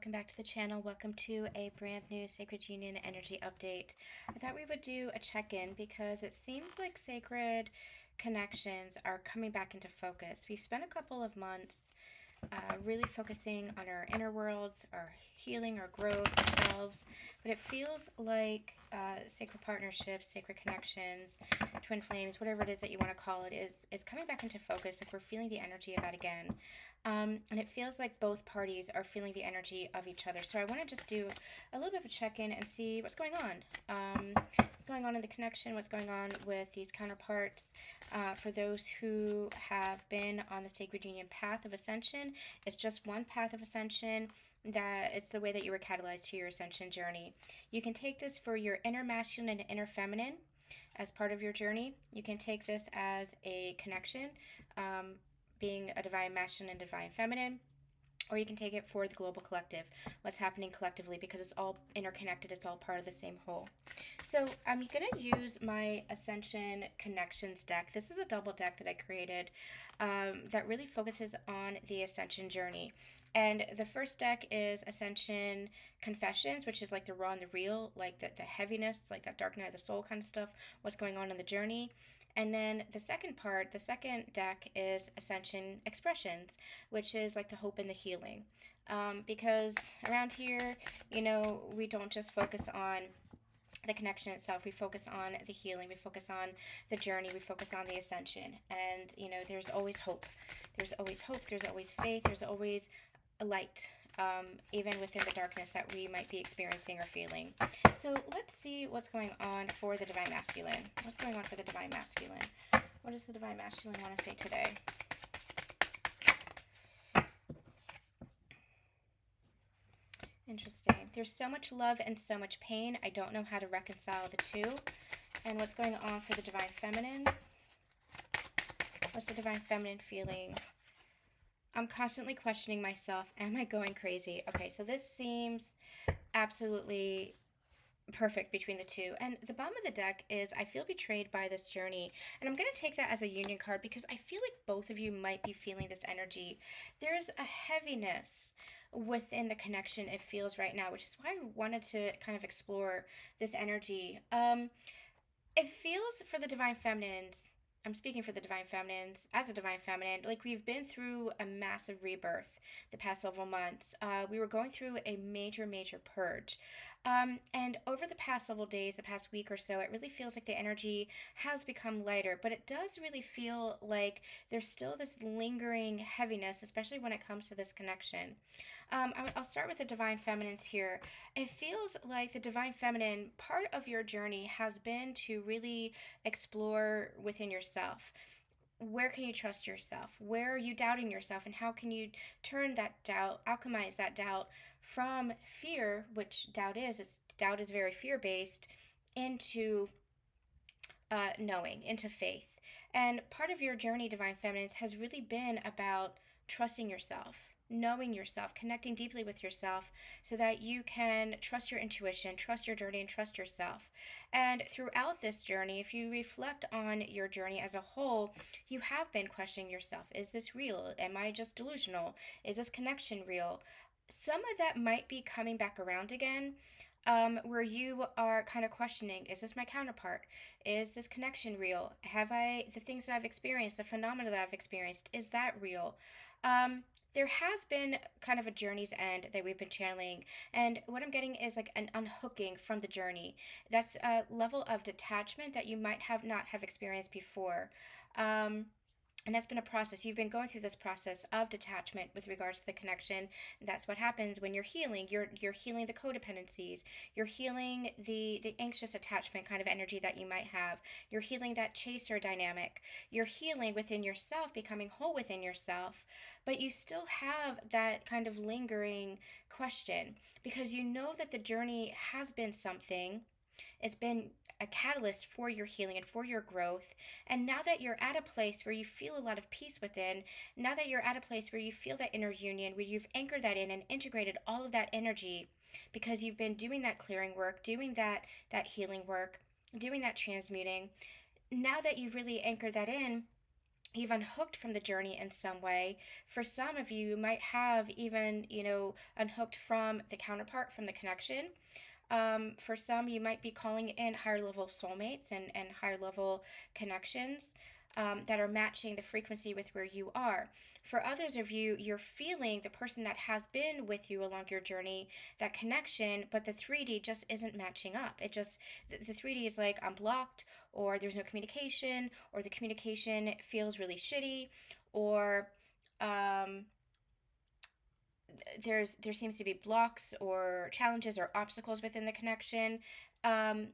welcome back to the channel. Welcome to a brand new Sacred Union energy update. I thought we would do a check-in because it seems like sacred connections are coming back into focus. We've spent a couple of months really focusing on our inner worlds, our healing, our growth, ourselves, but it feels like sacred partnerships, sacred connections, twin flames, whatever it is that you want to call it, is coming back into focus. Like we're feeling the energy of that again. And it feels like both parties are feeling the energy of each other. So I want to just do a little bit of a check-in and see what's going on. What's going on in the connection, what's going on with these counterparts. For those who have been on the Sacred Union path of ascension, it's just one path of ascension. That it's the way that you were catalyzed to your ascension journey. You can take this for your inner masculine and inner feminine as part of your journey. You can take this as a connection, being a divine masculine and divine feminine, or you can take it for the global collective, what's happening collectively, because it's all interconnected, it's all part of the same whole. So I'm going to use my Ascension Connections deck. This is a double deck that I created that really focuses on the Ascension journey. And the first deck is Ascension Confessions, which is like the raw and the real, like the heaviness, like that dark night of the soul kind of stuff, what's going on in the journey. And then the second part, the second deck is Ascension Expressions, which is like the hope and the healing. Because around here, we don't just focus on the connection itself. We focus on the healing. We focus on the journey. We focus on the ascension. And, there's always hope. There's always hope. There's always faith. There's always a light, even within the darkness that we might be experiencing or feeling. So let's see what's going on for the Divine Masculine. What's going on for the Divine Masculine? What does the Divine Masculine want to say today? Interesting. There's so much love and so much pain. I don't know how to reconcile the two. And what's going on for the Divine Feminine? What's the Divine Feminine feeling? I'm constantly questioning myself. Am I going crazy? Okay, so this seems absolutely perfect between the two. And the bottom of the deck is I feel betrayed by this journey. And I'm going to take that as a union card because I feel like both of you might be feeling this energy. There's a heaviness within the connection it feels right now, which is why I wanted to kind of explore this energy. It feels for the Divine Feminines, I'm speaking for the Divine Feminines, as a Divine Feminine, like we've been through a massive rebirth the past several months. We were going through a major, major purge. And over the past several days, the past week or so, it really feels like the energy has become lighter, but it does really feel like there's still this lingering heaviness, especially when it comes to this connection. I'll start with the Divine Feminines here. It feels like the Divine Feminine, part of your journey has been to really explore within yourself. Where can you trust yourself? Where are you doubting yourself? And how can you turn that doubt, alchemize that doubt from fear, which doubt is very fear-based, into knowing, into faith. And part of your journey, Divine Feminines, has really been about trusting yourself, knowing yourself, connecting deeply with yourself so that you can trust your intuition, trust your journey, and trust yourself. And throughout this journey, if you reflect on your journey as a whole, you have been questioning yourself. Is this real? Am I just delusional? Is this connection real? Some of that might be coming back around again. Where you are kind of questioning, is this my counterpart? Is this connection real? The things that I've experienced, the phenomena that I've experienced, is that real? There has been kind of a journey's end that we've been channeling, and what I'm getting is like an unhooking from the journey. That's a level of detachment that you might not have experienced before. And that's been a process. You've been going through this process of detachment with regards to the connection. That's what happens when you're healing. You're healing the codependencies. You're healing the anxious attachment kind of energy that you might have. You're healing that chaser dynamic. You're healing within yourself, becoming whole within yourself. But you still have that kind of lingering question because you know that the journey has been something. It's been a catalyst for your healing and for your growth. And now that you're at a place where you feel a lot of peace within, now that you're at a place where you feel that inner union, where you've anchored that in and integrated all of that energy because you've been doing that clearing work, doing that healing work, doing that transmuting, now that you've really anchored that in, you've unhooked from the journey in some way. For some of you, you might have even, unhooked from the counterpart, from the connection. For some, you might be calling in higher level soulmates and higher level connections that are matching the frequency with where you are. For others of you, you're feeling the person that has been with you along your journey, that connection, but the 3D just isn't matching up. The 3D is like, I'm blocked, or there's no communication, or the communication feels really shitty, or um, there seems to be blocks or challenges or obstacles within the connection. Um,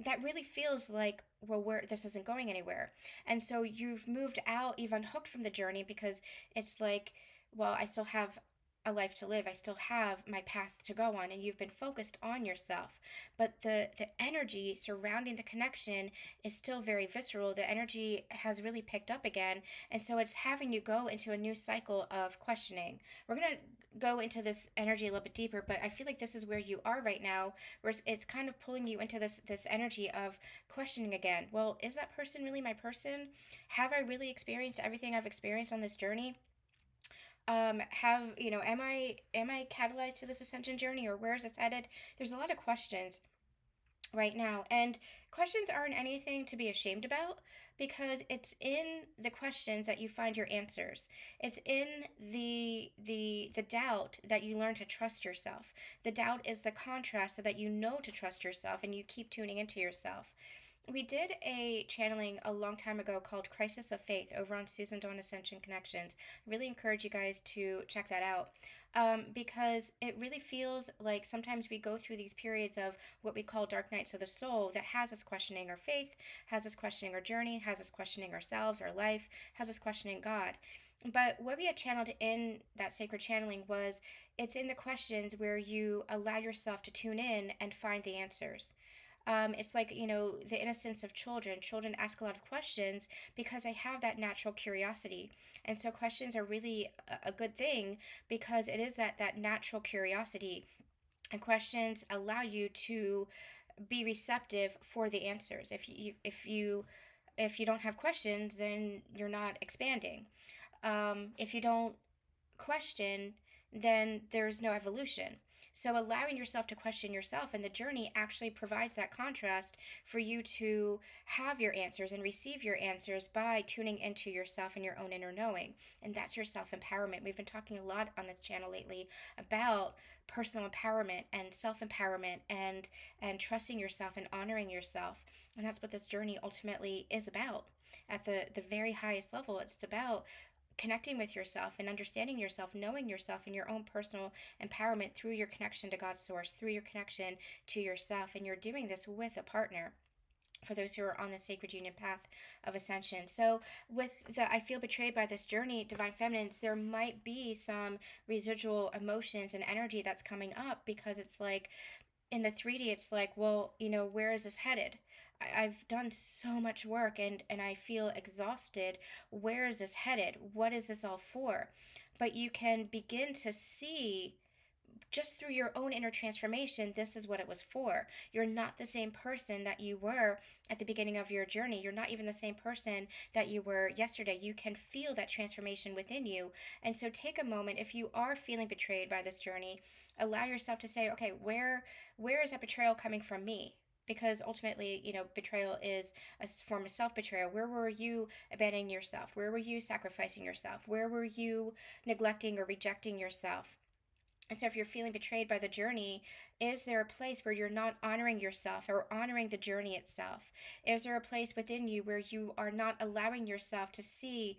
that really feels like, well, where this isn't going anywhere. And so you've moved out, you've unhooked from the journey, because it's like, well, I still have a life to live, I still have my path to go on, and you've been focused on yourself. But the energy surrounding the connection is still very visceral. The energy has really picked up again, and so it's having you go into a new cycle of questioning. We're going to go into this energy a little bit deeper, but I feel like this is where you are right now, where it's kind of pulling you into this energy of questioning again. Well, is that person really my person? Have I really experienced everything I've experienced on this journey? Am I catalyzed to this ascension journey, or where is this headed? There's a lot of questions right now, and questions aren't anything to be ashamed about, because it's in the questions that you find your answers. It's in the doubt that you learn to trust yourself. The doubt is the contrast, so that you know to trust yourself and you keep tuning into yourself. We did a channeling a long time ago called Crisis of Faith over on Susan Dawn Ascension Connections. I really encourage you guys to check that out, because it really feels like sometimes we go through these periods of what we call dark nights of the soul, that has us questioning our faith, has us questioning our journey, has us questioning ourselves, our life, has us questioning God. But what we had channeled in that sacred channeling was, it's in the questions where you allow yourself to tune in and find the answers. It's like, the innocence of children. Children ask a lot of questions because they have that natural curiosity. And so questions are really a good thing, because it is that natural curiosity. And questions allow you to be receptive for the answers. If you don't have questions, then you're not expanding. If you don't question, then there's no evolution. So allowing yourself to question yourself and the journey actually provides that contrast for you to have your answers and receive your answers by tuning into yourself and your own inner knowing. And that's your self-empowerment. We've been talking a lot on this channel lately about personal empowerment and self-empowerment and trusting yourself and honoring yourself. And that's what this journey ultimately is about. At the very highest level, it's about connecting with yourself and understanding yourself, knowing yourself and your own personal empowerment through your connection to God's source, through your connection to yourself. And you're doing this with a partner, for those who are on the sacred union path of ascension. So with the I feel betrayed by this journey, divine feminines, there might be some residual emotions and energy that's coming up, because it's like, in the 3D, it's like, well, where is this headed? I've done so much work, and I feel exhausted. Where is this headed? What is this all for? But you can begin to see, just through your own inner transformation, this is what it was for. You're not the same person that you were at the beginning of your journey. You're not even the same person that you were yesterday. You can feel that transformation within you. And so take a moment, if you are feeling betrayed by this journey, allow yourself to say, okay, where is that betrayal coming from me? Because ultimately, betrayal is a form of self-betrayal. Where were you abandoning yourself? Where were you sacrificing yourself? Where were you neglecting or rejecting yourself? And so if you're feeling betrayed by the journey, is there a place where you're not honoring yourself or honoring the journey itself? Is there a place within you where you are not allowing yourself to see,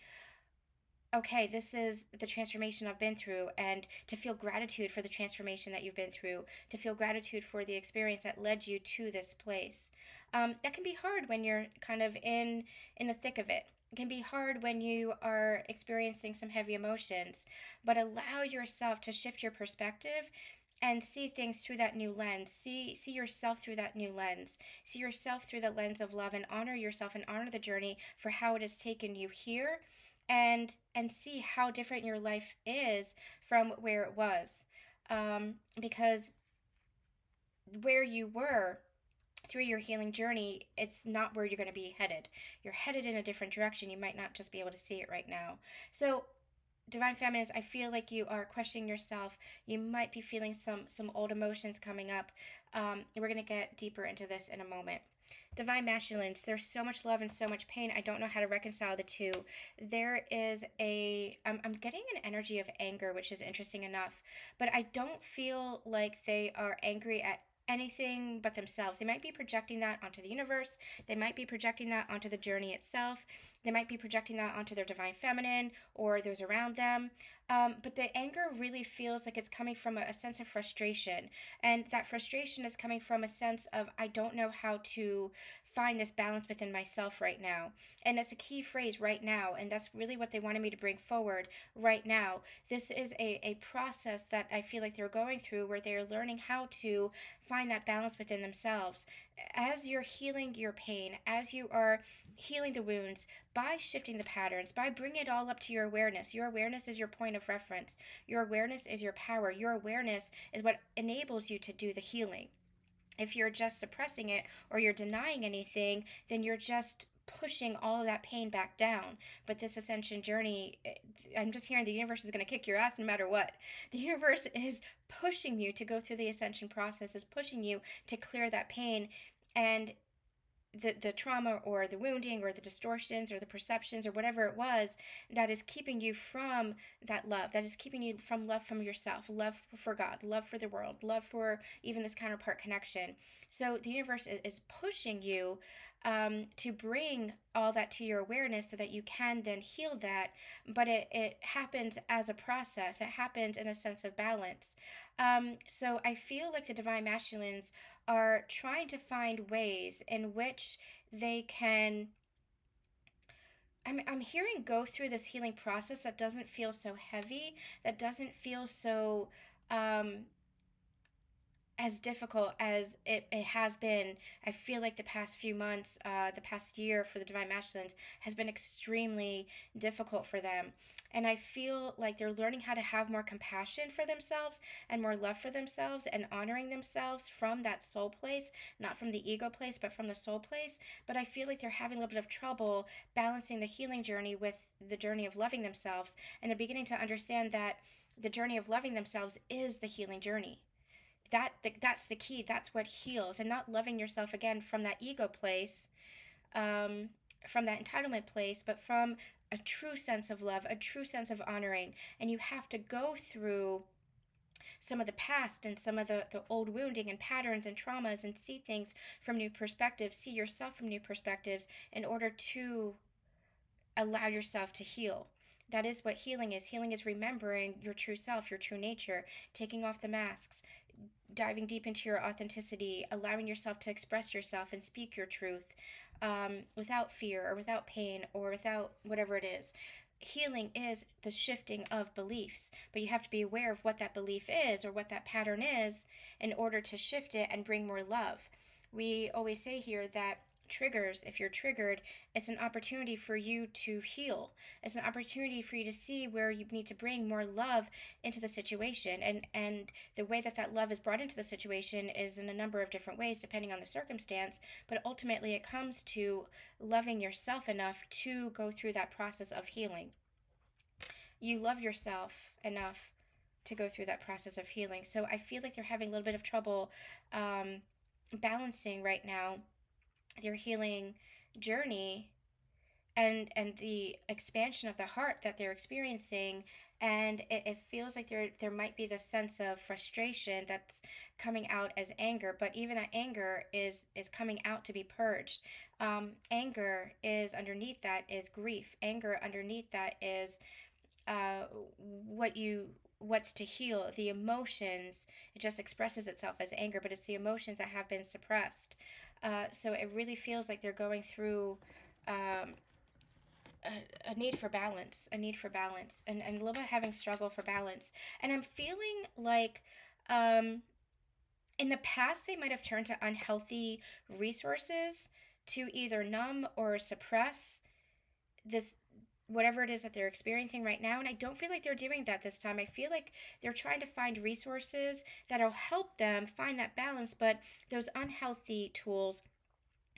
okay, this is the transformation I've been through, and to feel gratitude for the transformation that you've been through, to feel gratitude for the experience that led you to this place? That can be hard when you're kind of in the thick of it. It can be hard when you are experiencing some heavy emotions, but allow yourself to shift your perspective and see things through that new lens. See yourself through that new lens. See yourself through the lens of love, and honor yourself and honor the journey for how it has taken you here, and see how different your life is from where it was. Because where you were through your healing journey, it's not where you're going to be headed. You're headed in a different direction. You might not just be able to see it right now. So Divine Feminines, I feel like you are questioning yourself. You might be feeling some old emotions coming up. We're going to get deeper into this in a moment. Divine Masculines, there's so much love and so much pain. I don't know how to reconcile the two. There is I'm getting an energy of anger, which is interesting enough, but I don't feel like they are angry at anything but themselves. They might be projecting that onto the universe. They might be projecting that onto the journey itself. They might be projecting that onto their divine feminine or those around them. But the anger really feels like it's coming from a sense of frustration. And that frustration is coming from a sense of, I don't know how to find this balance within myself right now. And that's a key phrase, right now. And that's really what they wanted me to bring forward right now. This is a process that I feel like they're going through where they're learning how to find that balance within themselves. As you're healing your pain, as you are healing the wounds, by shifting the patterns, by bringing it all up to your awareness. Your awareness is your point of reference. Your awareness is your power. Your awareness is what enables you to do the healing. If you're just suppressing it or you're denying anything, then you're just pushing all of that pain back down. But this ascension journey, I'm just hearing the universe is going to kick your ass no matter what. The universe is pushing you to go through the ascension process, is pushing you to clear that pain. And the trauma or the wounding or the distortions or the perceptions or whatever it was that is keeping you from that love, that is keeping you from love from yourself, love for God, love for the world, love for even this counterpart connection. So the universe is pushing you to bring all that to your awareness so that you can then heal that. But it happens as a process. It happens in a sense of balance. So I feel like the Divine Masculines are trying to find ways in which they can, I'm hearing, go through this healing process that doesn't feel so heavy, that doesn't feel so as difficult as it has been. I feel like the past few months, the past year for the Divine Masculines has been extremely difficult for them. And I feel like they're learning how to have more compassion for themselves and more love for themselves and honoring themselves from that soul place, not from the ego place, but from the soul place. But I feel like they're having a little bit of trouble balancing the healing journey with the journey of loving themselves. And they're beginning to understand that the journey of loving themselves is the healing journey. That's the key. That's what heals, and not loving yourself again from that ego place, from that entitlement place, but from a true sense of love, a true sense of honoring. And you have to go through some of the past and some of the old wounding and patterns and traumas and see things from new perspectives, see yourself from new perspectives in order to allow yourself to heal. That is what healing is. Healing is remembering your true self, your true nature, taking off the masks, diving deep into your authenticity, allowing yourself to express yourself and speak your truth without fear or without pain or without whatever it is. Healing is the shifting of beliefs, but you have to be aware of what that belief is or what that pattern is in order to shift it and bring more love. We always say here that triggers, if you're triggered, it's an opportunity for you to heal. It's an opportunity for you to see where you need to bring more love into the situation. And the way that love is brought into the situation is in a number of different ways depending on the circumstance, but ultimately it comes to loving yourself enough to go through that process of healing. You love yourself enough to go through that process of healing. So I feel like they're having a little bit of trouble balancing right now their healing journey and the expansion of the heart that they're experiencing. And it feels like there might be this sense of frustration that's coming out as anger, but even that anger is coming out to be purged. Anger is underneath that is grief. Anger underneath that is what's to heal. The emotions, it just expresses itself as anger, but it's the emotions that have been suppressed. So it really feels like they're going through a need for balance, and a little bit having struggle for balance. And I'm feeling like in the past they might have turned to unhealthy resources to either numb or suppress this whatever it is that they're experiencing right now. And I don't feel like they're doing that this time. I feel like they're trying to find resources that'll help them find that balance, but those unhealthy tools,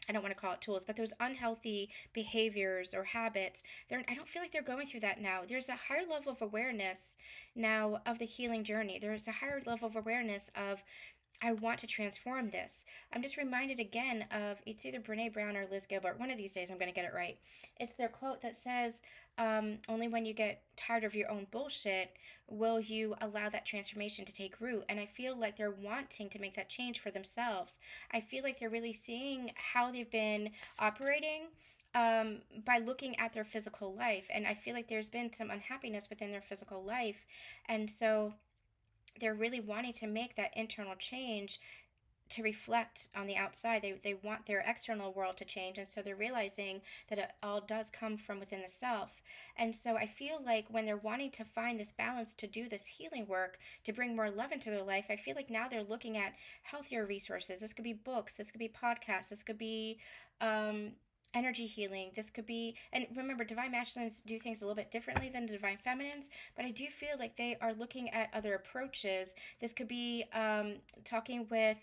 I don't want to call it tools, but those unhealthy behaviors or habits, I don't feel like they're going through that now. There's a higher level of awareness now of the healing journey. There's a higher level of awareness of, I want to transform this. I'm just reminded again of, it's either Brene Brown or Liz Gilbert. One of these days I'm going to get it right. It's their quote that says, only when you get tired of your own bullshit will you allow that transformation to take root. And I feel like they're wanting to make that change for themselves. I feel like they're really seeing how they've been operating by looking at their physical life. And I feel like there's been some unhappiness within their physical life. And so they're really wanting to make that internal change to reflect on the outside. They want their external world to change, and so they're realizing that it all does come from within the self. And so I feel like when they're wanting to find this balance to do this healing work, to bring more love into their life, I feel like now they're looking at healthier resources. This could be books, this could be podcasts, this could be energy healing. This could be, and remember, divine masculines do things a little bit differently than the divine feminines, but I do feel like they are looking at other approaches. This could be talking with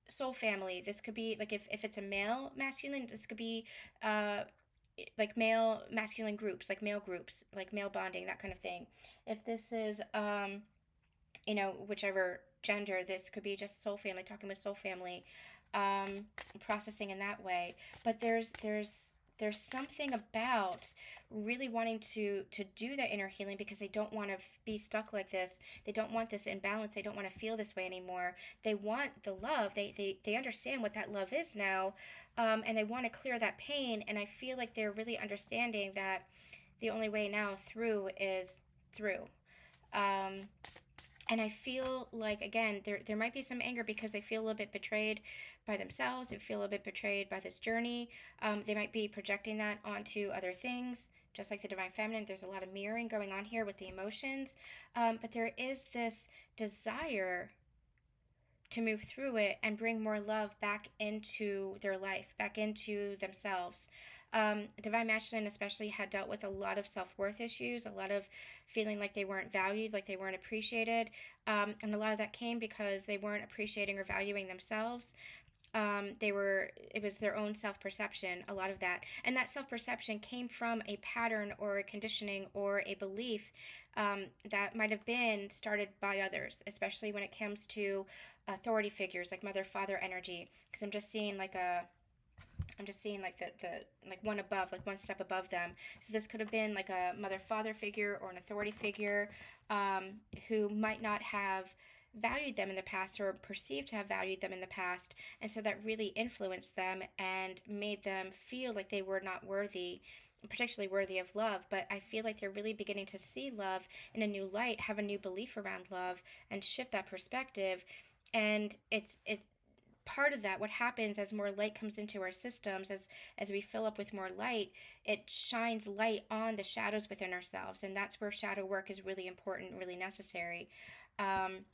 soul family. This could be like, if it's a male masculine, this could be like male masculine groups, like male bonding, that kind of thing. If this is whichever gender, this could be just soul family, talking with soul family, processing in that way. But there's something about really wanting to do that inner healing, because they don't want to be stuck like this. They don't want this imbalance. They don't want to feel this way anymore. They want the love. They understand what that love is now, and they want to clear that pain. And I feel like they're really understanding that the only way now through is through. And I feel like, again, there might be some anger because they feel a little bit betrayed by themselves. They feel a little bit betrayed by this journey. They might be projecting that onto other things, just like the divine feminine. There's a lot of mirroring going on here with the emotions. But there is this desire to move through it and bring more love back into their life, back into themselves. Divine masculine especially had dealt with a lot of self-worth issues, a lot of feeling like they weren't valued, like they weren't appreciated, and a lot of that came because they weren't appreciating or valuing themselves. It was their own self-perception, a lot of that, and that self-perception came from a pattern or a conditioning or a belief that might have been started by others, especially when it comes to authority figures like mother, father energy, because I'm just seeing like the like one above, like one step above them. So this could have been like a mother, father figure or an authority figure who might not have valued them in the past or perceived to have valued them in the past, and so that really influenced them and made them feel like they were not worthy, particularly worthy of love. But I feel like they're really beginning to see love in a new light, have a new belief around love, and shift that perspective. And it's part of that, what happens as more light comes into our systems, as we fill up with more light, it shines light on the shadows within ourselves, and that's where shadow work is really important, really necessary.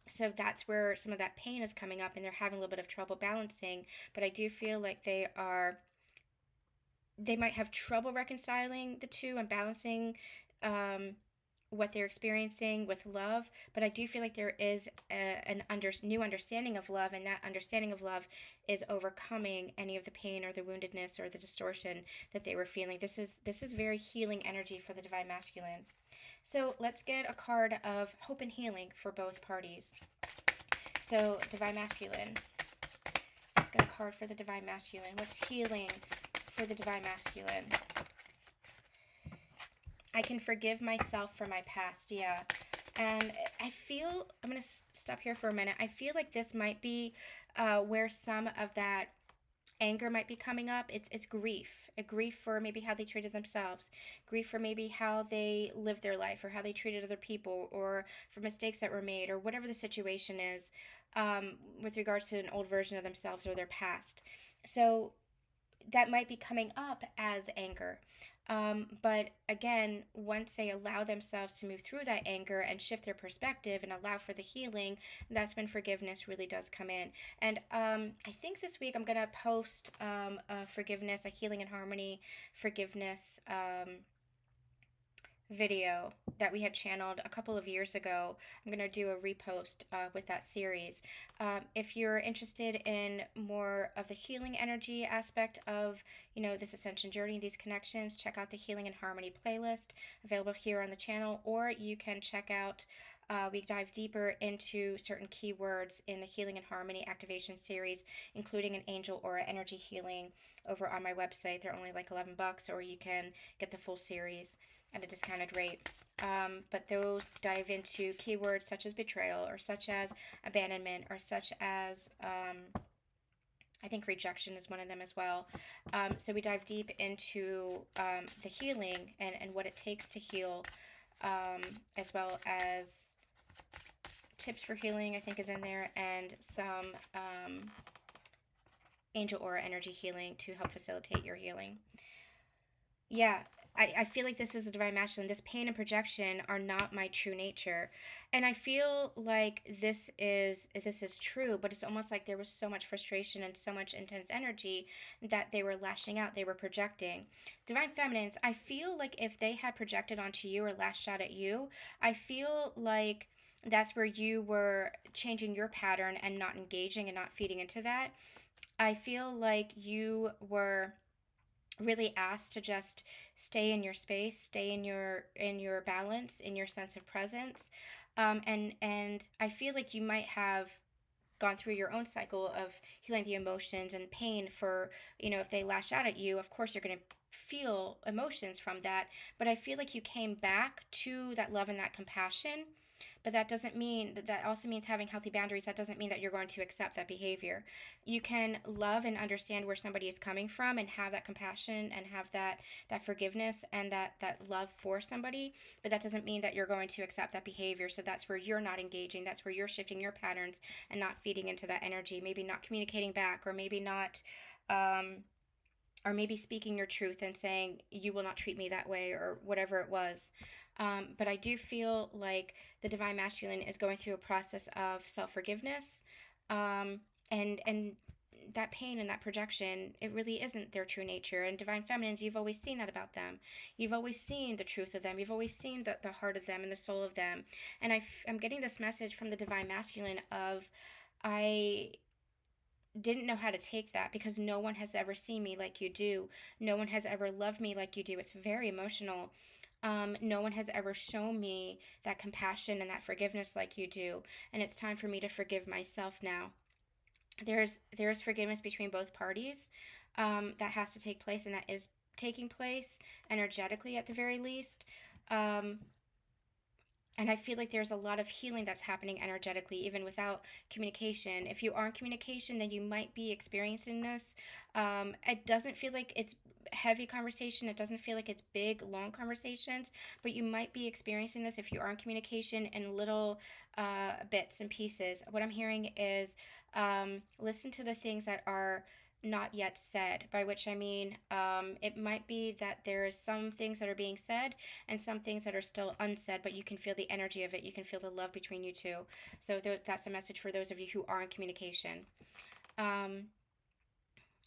So that's where some of that pain is coming up, and they're having a little bit of trouble balancing. But I do feel like they might have trouble reconciling the two and balancing what they're experiencing with love. But I do feel like there is new understanding of love, and that understanding of love is overcoming any of the pain or the woundedness or the distortion that they were feeling. This is very healing energy for the divine masculine. So let's get a card of hope and healing for both parties. So divine masculine, let's get a card for the divine masculine. What's healing for the divine masculine? I can forgive myself for my past. Yeah. And I feel, I'm going to stop here for a minute. I feel like this might be where some of that anger might be coming up. It's grief. A grief for maybe how they treated themselves. Grief for maybe how they lived their life, or how they treated other people, or for mistakes that were made, or whatever the situation is with regards to an old version of themselves or their past. So that might be coming up as anger. But again, once they allow themselves to move through that anger and shift their perspective and allow for the healing, that's when forgiveness really does come in. And I think this week I'm going to post a forgiveness, a healing and harmony forgiveness video that we had channeled a couple of years ago. I'm going to do a repost with that series. If you're interested in more of the healing energy aspect of, this ascension journey, these connections, check out the Healing and Harmony playlist available here on the channel, or you can check out we dive deeper into certain keywords in the Healing and Harmony activation series, including an angel aura energy healing over on my website. They're only like $11, or you can get the full series at a discounted rate. But those dive into keywords such as betrayal, or such as abandonment, or such as I think rejection is one of them as well. So we dive deep into the healing and what it takes to heal, as well as tips for healing, I think, is in there, and some angel aura energy healing to help facilitate your healing. Yeah, I feel like this is a divine masculine. This pain and projection are not my true nature. And I feel like this is true, but it's almost like there was so much frustration and so much intense energy that they were lashing out, they were projecting. Divine feminines, I feel like if they had projected onto you or lashed out at you, I feel like that's where you were changing your pattern and not engaging and not feeding into that. I feel like you were really asked to just stay in your space, stay in your balance, in your sense of presence, and I feel like you might have gone through your own cycle of healing the emotions and pain for, if they lash out at you, of course you're going to feel emotions from that, but I feel like you came back to that love and that compassion. But that doesn't mean that also means having healthy boundaries. That doesn't mean that you're going to accept that behavior. You can love and understand where somebody is coming from and have that compassion and have that forgiveness and that love for somebody, but that doesn't mean that you're going to accept that behavior. So that's where you're not engaging. That's where you're shifting your patterns and not feeding into that energy. Maybe not communicating back, or maybe not or maybe speaking your truth and saying, you will not treat me that way, or whatever it was. But I do feel like the divine masculine is going through a process of self-forgiveness, and that pain and that projection, it really isn't their true nature. And divine feminines, you've always seen that about them. You've always seen the truth of them. You've always seen the heart of them and the soul of them. And I'm getting this message from the divine masculine of, I didn't know how to take that because no one has ever seen me like you do. No one has ever loved me like you do. It's very emotional. No one has ever shown me that compassion and that forgiveness like you do. And it's time for me to forgive myself now. There's forgiveness between both parties, that has to take place, and that is taking place energetically at the very least. And I feel like there's a lot of healing that's happening energetically, even without communication. If you are in communication, then you might be experiencing this. It doesn't feel like it's heavy conversation. It doesn't feel like it's big, long conversations, but you might be experiencing this if you are in communication in little bits and pieces. What I'm hearing is, listen to the things that are not yet said, by which I mean, it might be that there's some things that are being said and some things that are still unsaid, but you can feel the energy of it. You can feel the love between you two. So that's a message for those of you who are in communication.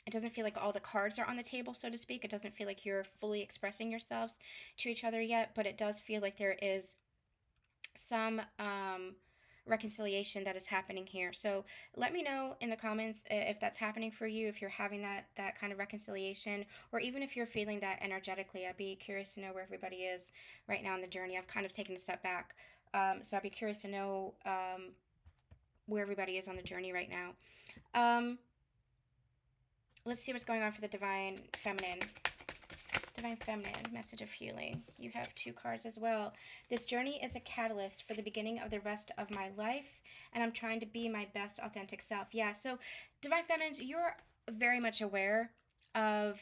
It doesn't feel like all the cards are on the table, so to speak. It doesn't feel like you're fully expressing yourselves to each other yet, but it does feel like there is some reconciliation that is happening here. So let me know in the comments if that's happening for you, if you're having that kind of reconciliation, or even if you're feeling that energetically. I'd be curious to know where everybody is right now in the journey. I've kind of taken a step back, so I'd be curious to know where everybody is on the journey right now. Let's see what's going on for the divine feminine. Divine feminine, message of healing. You have 2 cards as well. This journey is a catalyst for the beginning of the rest of my life, and I'm trying to be my best authentic self. Yeah, so divine feminines, you're very much aware of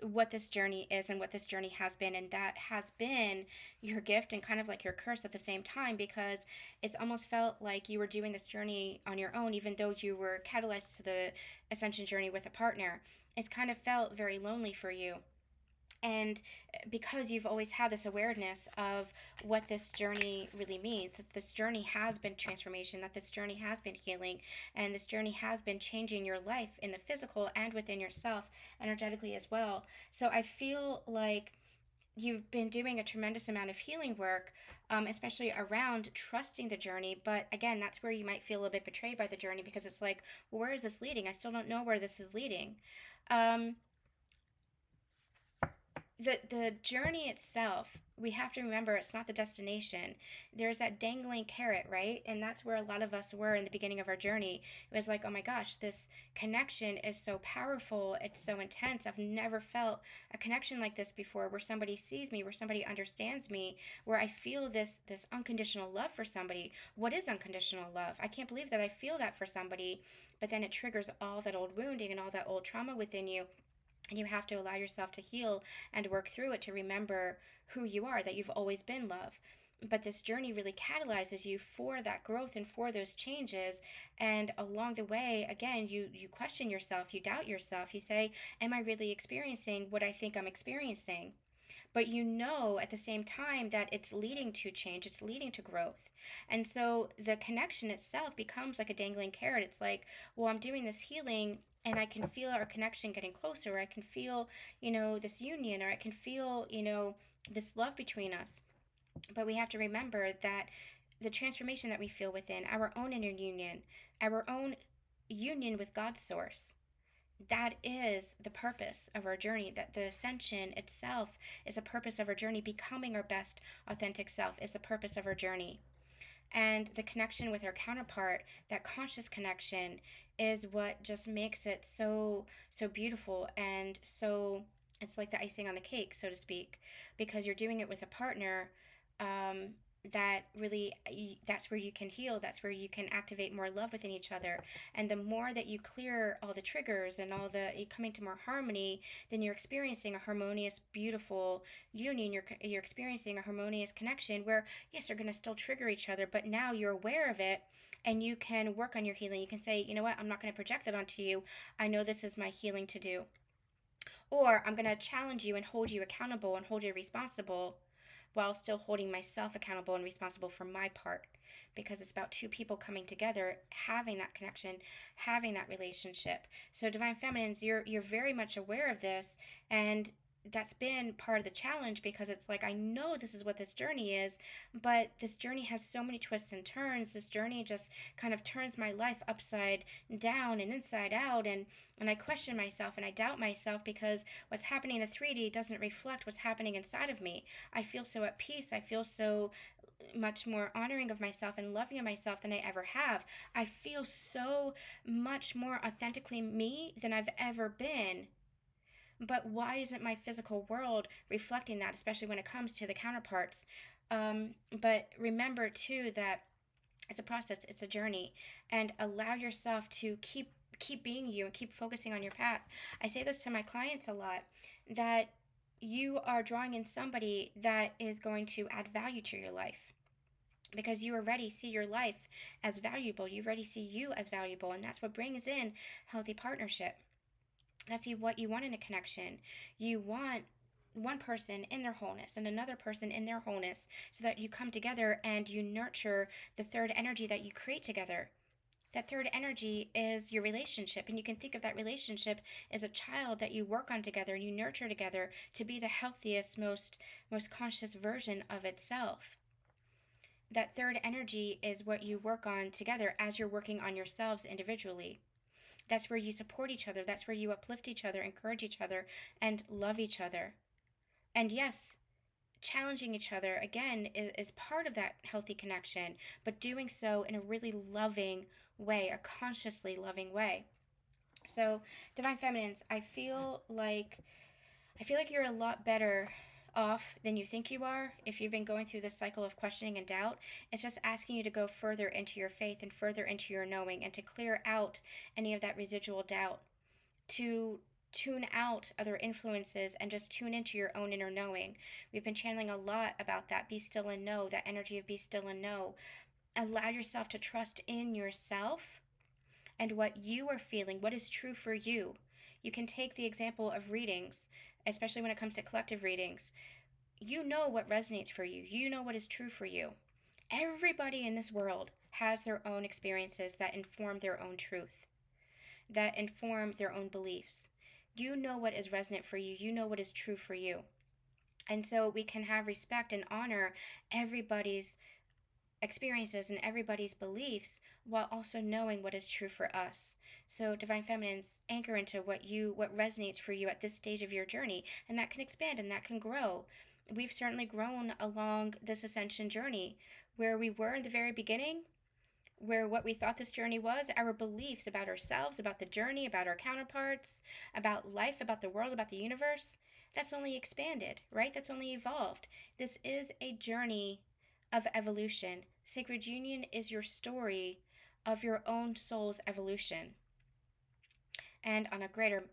what this journey is and what this journey has been. And that has been your gift and kind of like your curse at the same time, because it's almost felt like you were doing this journey on your own, even though you were catalyzed to the ascension journey with a partner. It's kind of felt very lonely for you. And because you've always had this awareness of what this journey really means, that this journey has been transformation, that this journey has been healing, and this journey has been changing your life in the physical and within yourself energetically as well. So I feel like you've been doing a tremendous amount of healing work, especially around trusting the journey. But again, that's where you might feel a little bit betrayed by the journey, because it's like, well, where is this leading? I still don't know where this is leading. Um, the journey itself, we have to remember, it's not the destination. There's that dangling carrot, right? And that's where a lot of us were in the beginning of our journey. It was like, oh my gosh, this connection is so powerful, it's so intense. I've never felt a connection like this before, where somebody sees me, where somebody understands me, where I feel this unconditional love for somebody. What is unconditional love? I can't believe that I feel that for somebody. But then it triggers all that old wounding and all that old trauma within you, and you have to allow yourself to heal and work through it, to remember who you are, that you've always been love. But this journey really catalyzes you for that growth and for those changes. And along the way, again, you question yourself, you doubt yourself, you say, am I really experiencing what I think I'm experiencing? But you know at the same time that it's leading to change, it's leading to growth. And so the connection itself becomes like a dangling carrot. It's like, well, I'm doing this healing and I can feel our connection getting closer, or I can feel, this union, or I can feel, this love between us. But we have to remember that the transformation that we feel within our own inner union, our own union with God's source, that is the purpose of our journey. That the ascension itself is a purpose of our journey. Becoming our best authentic self is the purpose of our journey. And the connection with our counterpart, that conscious connection, is what just makes it so beautiful, and so it's like the icing on the cake, so to speak, because you're doing it with a partner. um, that really, that's where you can heal, that's where you can activate more love within each other. And the more that you clear all the triggers and all the, you coming to more harmony, then you're experiencing a harmonious, beautiful union. You're experiencing a harmonious connection where, yes, you're going to still trigger each other, but now you're aware of it, and you can work on your healing. You can say, you know what, I'm not going to project that onto you. I know this is my healing to do. Or I'm going to challenge you and hold you accountable and hold you responsible, while still holding myself accountable and responsible for my part. Because it's about two people coming together, having that connection, having that relationship. So Divine Feminines, you're very much aware of this, and that's been part of the challenge, because it's like, I know this is what this journey is, but this journey has so many twists and turns. This journey just kind of turns my life upside down and inside out, and I question myself and I doubt myself, because what's happening in the 3D doesn't reflect what's happening inside of me. I feel so at peace. I feel so much more honoring of myself and loving of myself than I ever have. I feel so much more authentically me than I've ever been. But why isn't my physical world reflecting that, especially when it comes to the counterparts? But remember too that it's a process, it's a journey, and allow yourself to keep being you and keep focusing on your path. I say this to my clients a lot, that you are drawing in somebody that is going to add value to your life, because you already see your life as valuable. You already see you as valuable, and that's what brings in healthy partnership. That's what you want in a connection. You want one person in their wholeness and another person in their wholeness, so that you come together and you nurture the third energy that you create together. That third energy is your relationship, and you can think of that relationship as a child that you work on together and you nurture together to be the healthiest, most conscious version of itself. That third energy is what you work on together as you're working on yourselves individually. That's where you support each other. That's where you uplift each other, encourage each other, and love each other. And yes, challenging each other, again, is part of that healthy connection, but doing so in a really loving way, a consciously loving way. So, Divine Feminines, I feel like you're a lot better off than you think you are. If you've been going through this cycle of questioning and doubt, it's just asking you to go further into your faith and further into your knowing, and to clear out any of that residual doubt, to tune out other influences and just tune into your own inner knowing. We've been channeling a lot about that. Be still and know, that energy of be still and know. Allow yourself to trust in yourself and what you are feeling, what is true for you. You can take the example of readings, especially when it comes to collective readings. You know what resonates for you. You know what is true for you. Everybody in this world has their own experiences that inform their own truth, that inform their own beliefs. You know what is resonant for you. You know what is true for you. And so we can have respect and honor everybody's experiences and everybody's beliefs while also knowing what is true for us. So Divine Feminines, anchor into what resonates for you at this stage of your journey, and that can expand and that can grow. We've certainly grown along this ascension journey. Where we were in the very beginning, where what we thought this journey was, our beliefs about ourselves, about the journey, about our counterparts, about life, about the world, about the universe, that's only expanded, right? That's only evolved. This is a journey of evolution. Sacred Union is your story of your own soul's evolution. And on a greater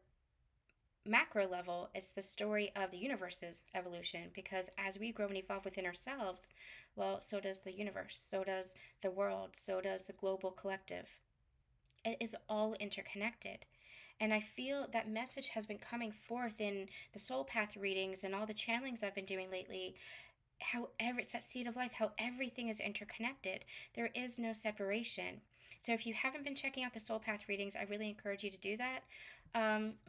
macro level, it's the story of the universe's evolution, because as we grow and evolve within ourselves, well, so does the universe, so does the world, so does the global collective. It is all interconnected. And I feel that message has been coming forth in the soul path readings and all the channelings I've been doing lately. However, it's that seed of life, how everything is interconnected. There is no separation. So if you haven't been checking out the soul path readings, I really encourage you to do that,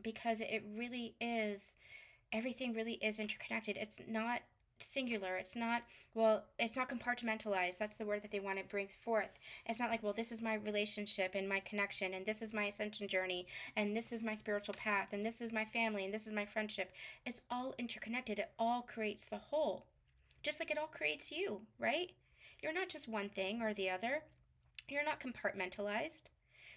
because it really is, everything really is interconnected. It's not singular. It's not compartmentalized. That's the word that they want to bring forth. It's not like, well, this is my relationship and my connection, and this is my ascension journey, and this is my spiritual path, and this is my family, and this is my friendship. It's all interconnected. It all creates the whole. Just like it all creates you, right? You're not just one thing or the other. You're not compartmentalized.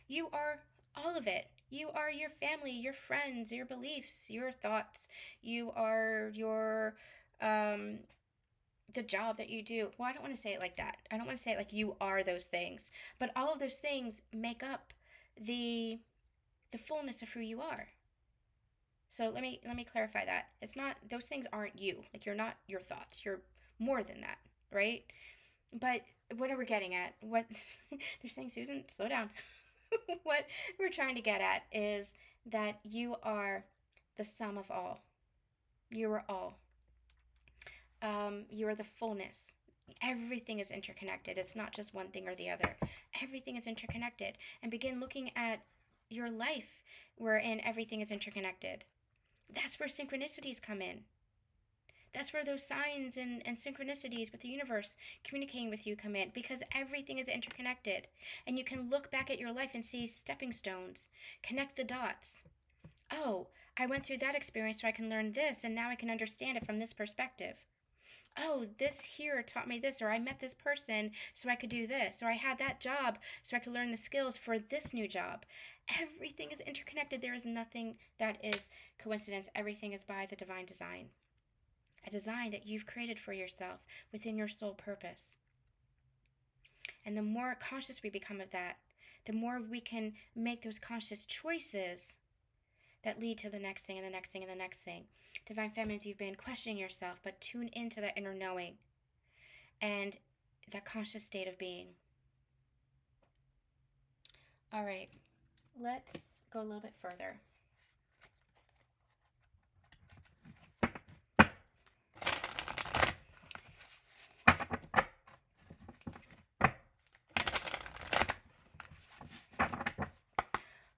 You are all of it. You are your family, your friends, your beliefs, your thoughts. You are your the job that you do. Well, I don't want to say it like that. I don't want to say it like you are those things. But all of those things make up the fullness of who you are. So let me clarify that. It's not, those things aren't you. Like, you're not your thoughts. You're more than that, right? But what are we getting at? What they're saying, Susan, slow down. What we're trying to get at is that you are the sum of all. You are all. You are the fullness. Everything is interconnected. It's not just one thing or the other. Everything is interconnected. And begin looking at your life wherein everything is interconnected. That's where synchronicities come in. That's where those signs and synchronicities with the universe communicating with you come in, because everything is interconnected. And you can look back at your life and see stepping stones, connect the dots. Oh, I went through that experience so I can learn this, and now I can understand it from this perspective. Oh, this here taught me this, or I met this person so I could do this, or I had that job so I could learn the skills for this new job. Everything is interconnected. There is nothing that is coincidence. Everything is by the divine design. A design that you've created for yourself within your soul purpose. And the more conscious we become of that, the more we can make those conscious choices that lead to the next thing and the next thing and the next thing. Divine Feminines, you've been questioning yourself, but tune into that inner knowing and that conscious state of being. All right, let's go a little bit further.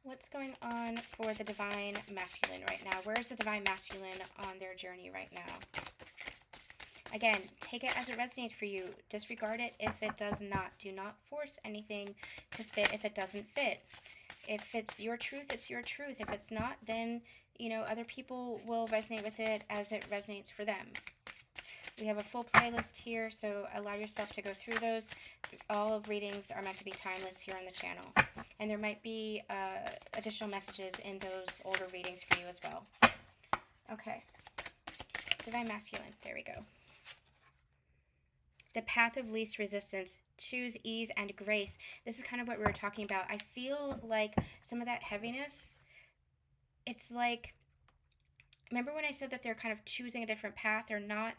What's going on for the Divine Masculine right now? Where's the Divine Masculine on their journey right now? Again, take it as it resonates for you. Disregard it if it does not. Do not force anything to fit if it doesn't fit. If it's your truth, it's your truth. If it's not, then, other people will resonate with it as it resonates for them. We have a full playlist here, so allow yourself to go through those. All of readings are meant to be timeless here on the channel. And there might be additional messages in those older readings for you as well. Okay. Divine Masculine. There we go. The path of least resistance. Choose ease and grace. This is kind of what we were talking about. I feel like some of that heaviness, it's like remember when I said that they're kind of choosing a different path? They're not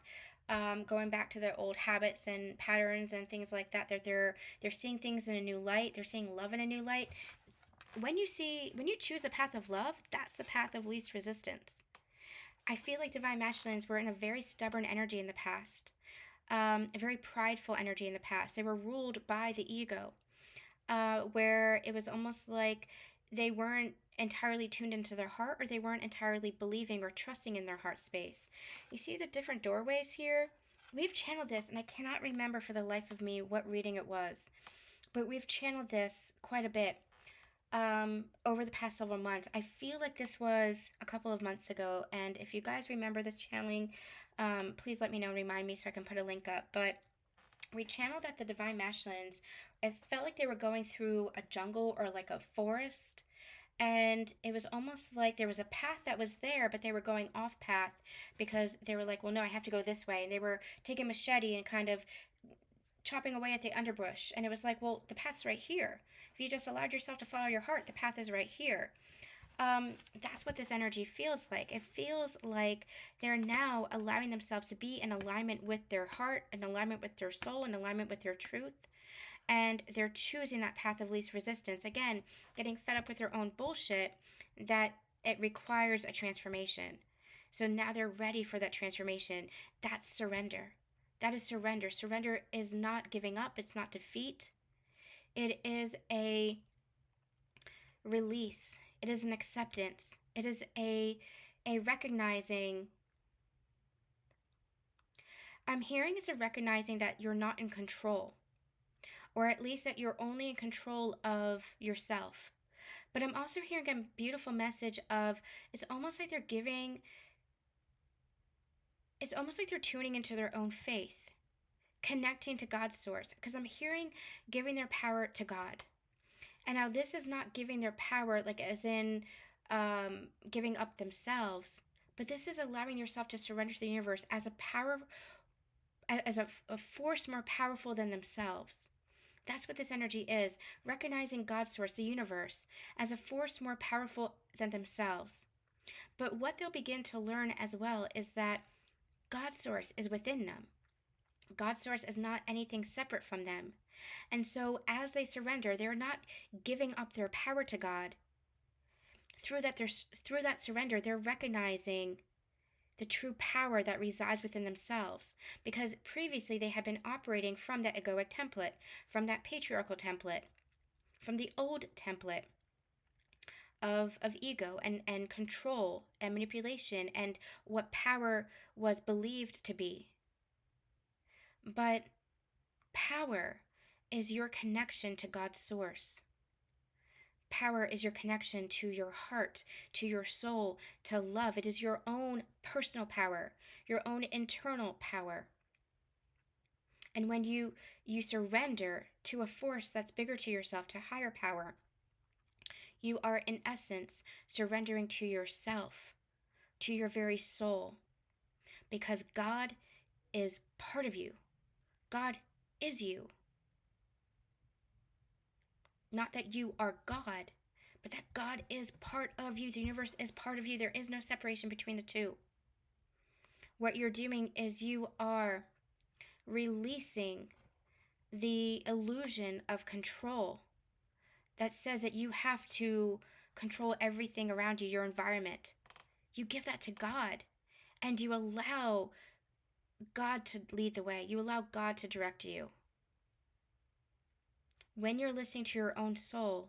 going back to their old habits and patterns and things like that. They're seeing things in a new light. They're seeing love in a new light. When you choose a path of love, that's the path of least resistance. I feel like divine masculines were in a very stubborn energy in the past, a very prideful energy in the past. They were ruled by the ego, where it was almost like they weren't entirely tuned into their heart, or they weren't entirely believing or trusting in their heart space. You see the different doorways here? We've channeled this, and I cannot remember for the life of me what reading it was, but we've channeled this quite a bit over the past several months. I feel like this was a couple of months ago, and if you guys remember this channeling, please let me know, remind me so I can put a link up. But we channeled at the divine masculines. It felt like they were going through a jungle or like a forest, and it was almost like there was a path that was there, but they were going off path because they were like, well, no, I have to go this way. And they were taking machete and kind of chopping away at the underbrush, and it was like, well, the path's right here. If you just allowed yourself to follow your heart, the path is right here. That's what this energy feels like. It feels like they're now allowing themselves to be in alignment with their heart, in alignment with their soul, in alignment with their truth, and they're choosing that path of least resistance. Again, getting fed up with their own bullshit, that it requires a transformation. So now they're ready for that transformation. That's surrender. That is surrender. Surrender is not giving up. It's not defeat. It is a release. It is an acceptance. It is a recognizing. I'm hearing it's a recognizing that you're not in control, or at least that you're only in control of yourself. But I'm also hearing a beautiful message of, it's almost like they're tuning into their own faith, connecting to God's source, because I'm hearing giving their power to God. And now this is not giving their power like as in giving up themselves, but this is allowing yourself to surrender to the universe as a force more powerful than themselves. That's what this energy is, recognizing God's source, the universe, as a force more powerful than themselves. But what they'll begin to learn as well is that God's source is within them. God's source is not anything separate from them. And so as they surrender, they're not giving up their power to God. Through that surrender, they're recognizing the true power that resides within themselves. Because previously they had been operating from that egoic template, from that patriarchal template, from the old template of ego and control and manipulation and what power was believed to be. But power is your connection to God's source. Power is your connection to your heart, to your soul, to love. It is your own personal power, your own internal power. And when you surrender to a force that's bigger to yourself, to higher power, you are in essence surrendering to yourself, to your very soul, because God is part of you. God is you. Not that you are God, but that God is part of you. The universe is part of you. There is no separation between the two. What you're doing is you are releasing the illusion of control that says that you have to control everything around you, your environment. You give that to God, and you allow God to lead the way. You allow God to direct you. When you're listening to your own soul,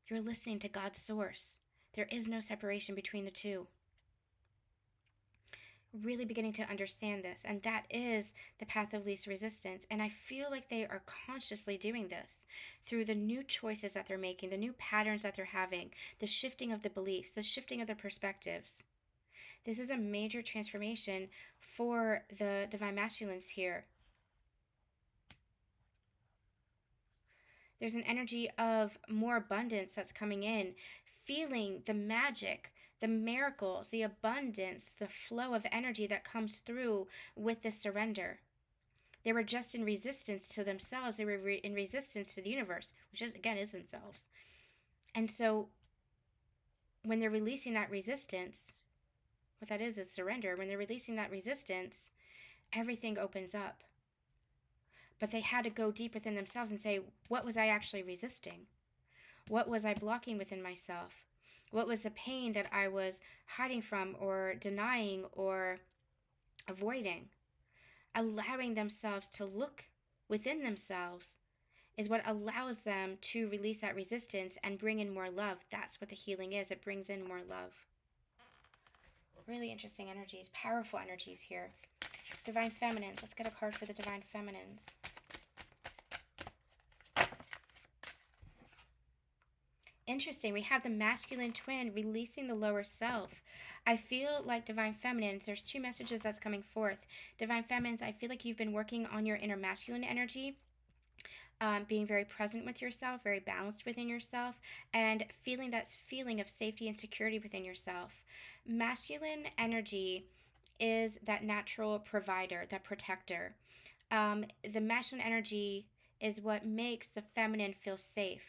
you're listening to God's source. There is no separation between the two. Really beginning to understand this, and that is the path of least resistance. And I feel like they are consciously doing this through the new choices that they're making, the new patterns that they're having, the shifting of the beliefs, the shifting of the perspectives. This is a major transformation for the divine masculines here. There's an energy of more abundance that's coming in, feeling the magic, the miracles, the abundance, the flow of energy that comes through with this surrender. They were just in resistance to themselves. They were in resistance to the universe, which is themselves. And so when they're releasing that resistance, what that is surrender. When they're releasing that resistance, everything opens up. But they had to go deep within themselves and say, what was I actually resisting? What was I blocking within myself? What was the pain that I was hiding from or denying or avoiding? Allowing themselves to look within themselves is what allows them to release that resistance and bring in more love. That's what the healing is. It brings in more love. Really interesting energies, powerful energies here. Divine Feminines. Let's get a card for the Divine Feminines. Interesting. We have the masculine twin releasing the lower self. I feel like Divine Feminines, there's two messages that's coming forth. Divine Feminines, I feel like you've been working on your inner masculine energy, being very present with yourself, very balanced within yourself, and feeling that feeling of safety and security within yourself. Masculine energy is that natural provider, that protector. The masculine energy is what makes the feminine feel safe.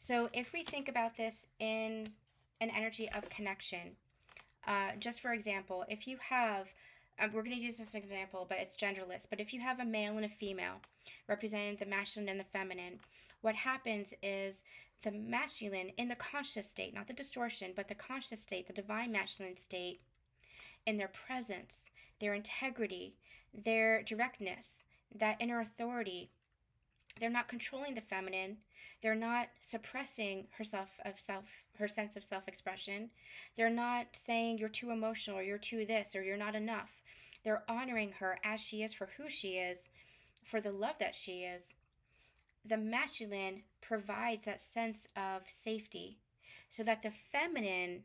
So if we think about this in an energy of connection, just for example, if you have, we're going to use this example, but it's genderless, but if you have a male and a female representing the masculine and the feminine, what happens is the masculine in the conscious state, not the distortion, but the conscious state, the divine masculine state, in their presence, their integrity, their directness, that inner authority, they're not controlling the feminine. They're not suppressing her sense of self-expression. They're not saying you're too emotional or you're too this or you're not enough. They're honoring her as she is for who she is, for the love that she is. The masculine provides that sense of safety so that the feminine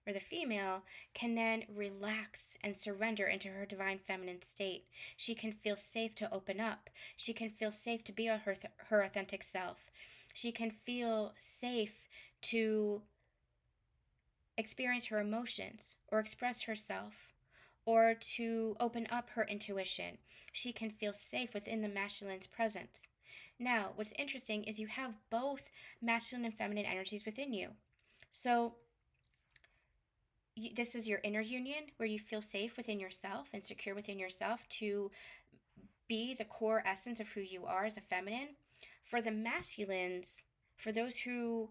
or the female can then relax and surrender into her divine feminine state. She can feel safe to open up. She can feel safe to be her authentic self. She can feel safe to experience her emotions or express herself or to open up her intuition. She can feel safe within the masculine's presence. Now, what's interesting is you have both masculine and feminine energies within you. So this is your inner union where you feel safe within yourself and secure within yourself to be the core essence of who you are as a feminine. For the masculines, for those who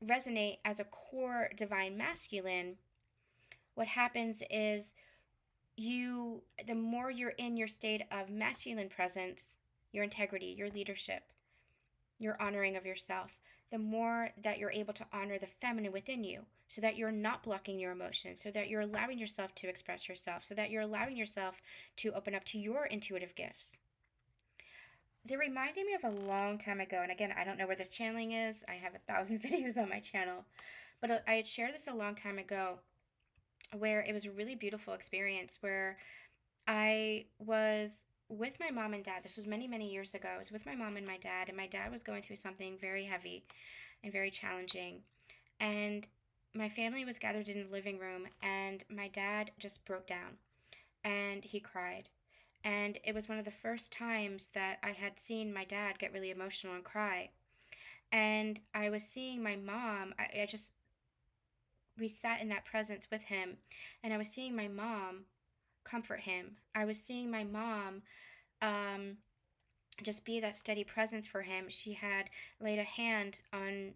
resonate as a core divine masculine, what happens is the more you're in your state of masculine presence, your integrity, your leadership, your honoring of yourself, the more that you're able to honor the feminine within you, so that you're not blocking your emotions, so that you're allowing yourself to express yourself, so that you're allowing yourself to open up to your intuitive gifts. They're reminding me of a long time ago, and again, I don't know where this channeling is. I have 1,000 videos on my channel, but I had shared this a long time ago where it was a really beautiful experience where I was with my mom and dad. This was many, many years ago. I was with my mom and my dad was going through something very heavy and very challenging. And my family was gathered in the living room, and my dad just broke down and he cried. And it was one of the first times that I had seen my dad get really emotional and cry. And I was seeing my mom, we sat in that presence with him, and I was seeing my mom comfort him. I was seeing my mom just be that steady presence for him. She had laid a hand on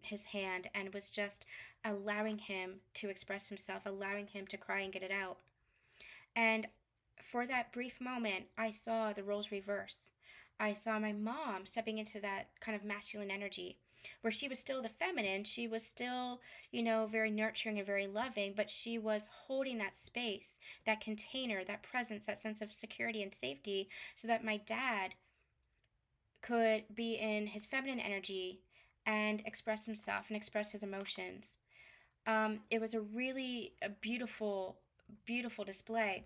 his hand and was just allowing him to express himself, allowing him to cry and get it out. And for that brief moment, I saw the roles reverse. I saw my mom stepping into that kind of masculine energy where she was still the feminine. She was still, very nurturing and very loving, but she was holding that space, that container, that presence, that sense of security and safety, so that my dad could be in his feminine energy and express himself and express his emotions. It was a beautiful, beautiful display.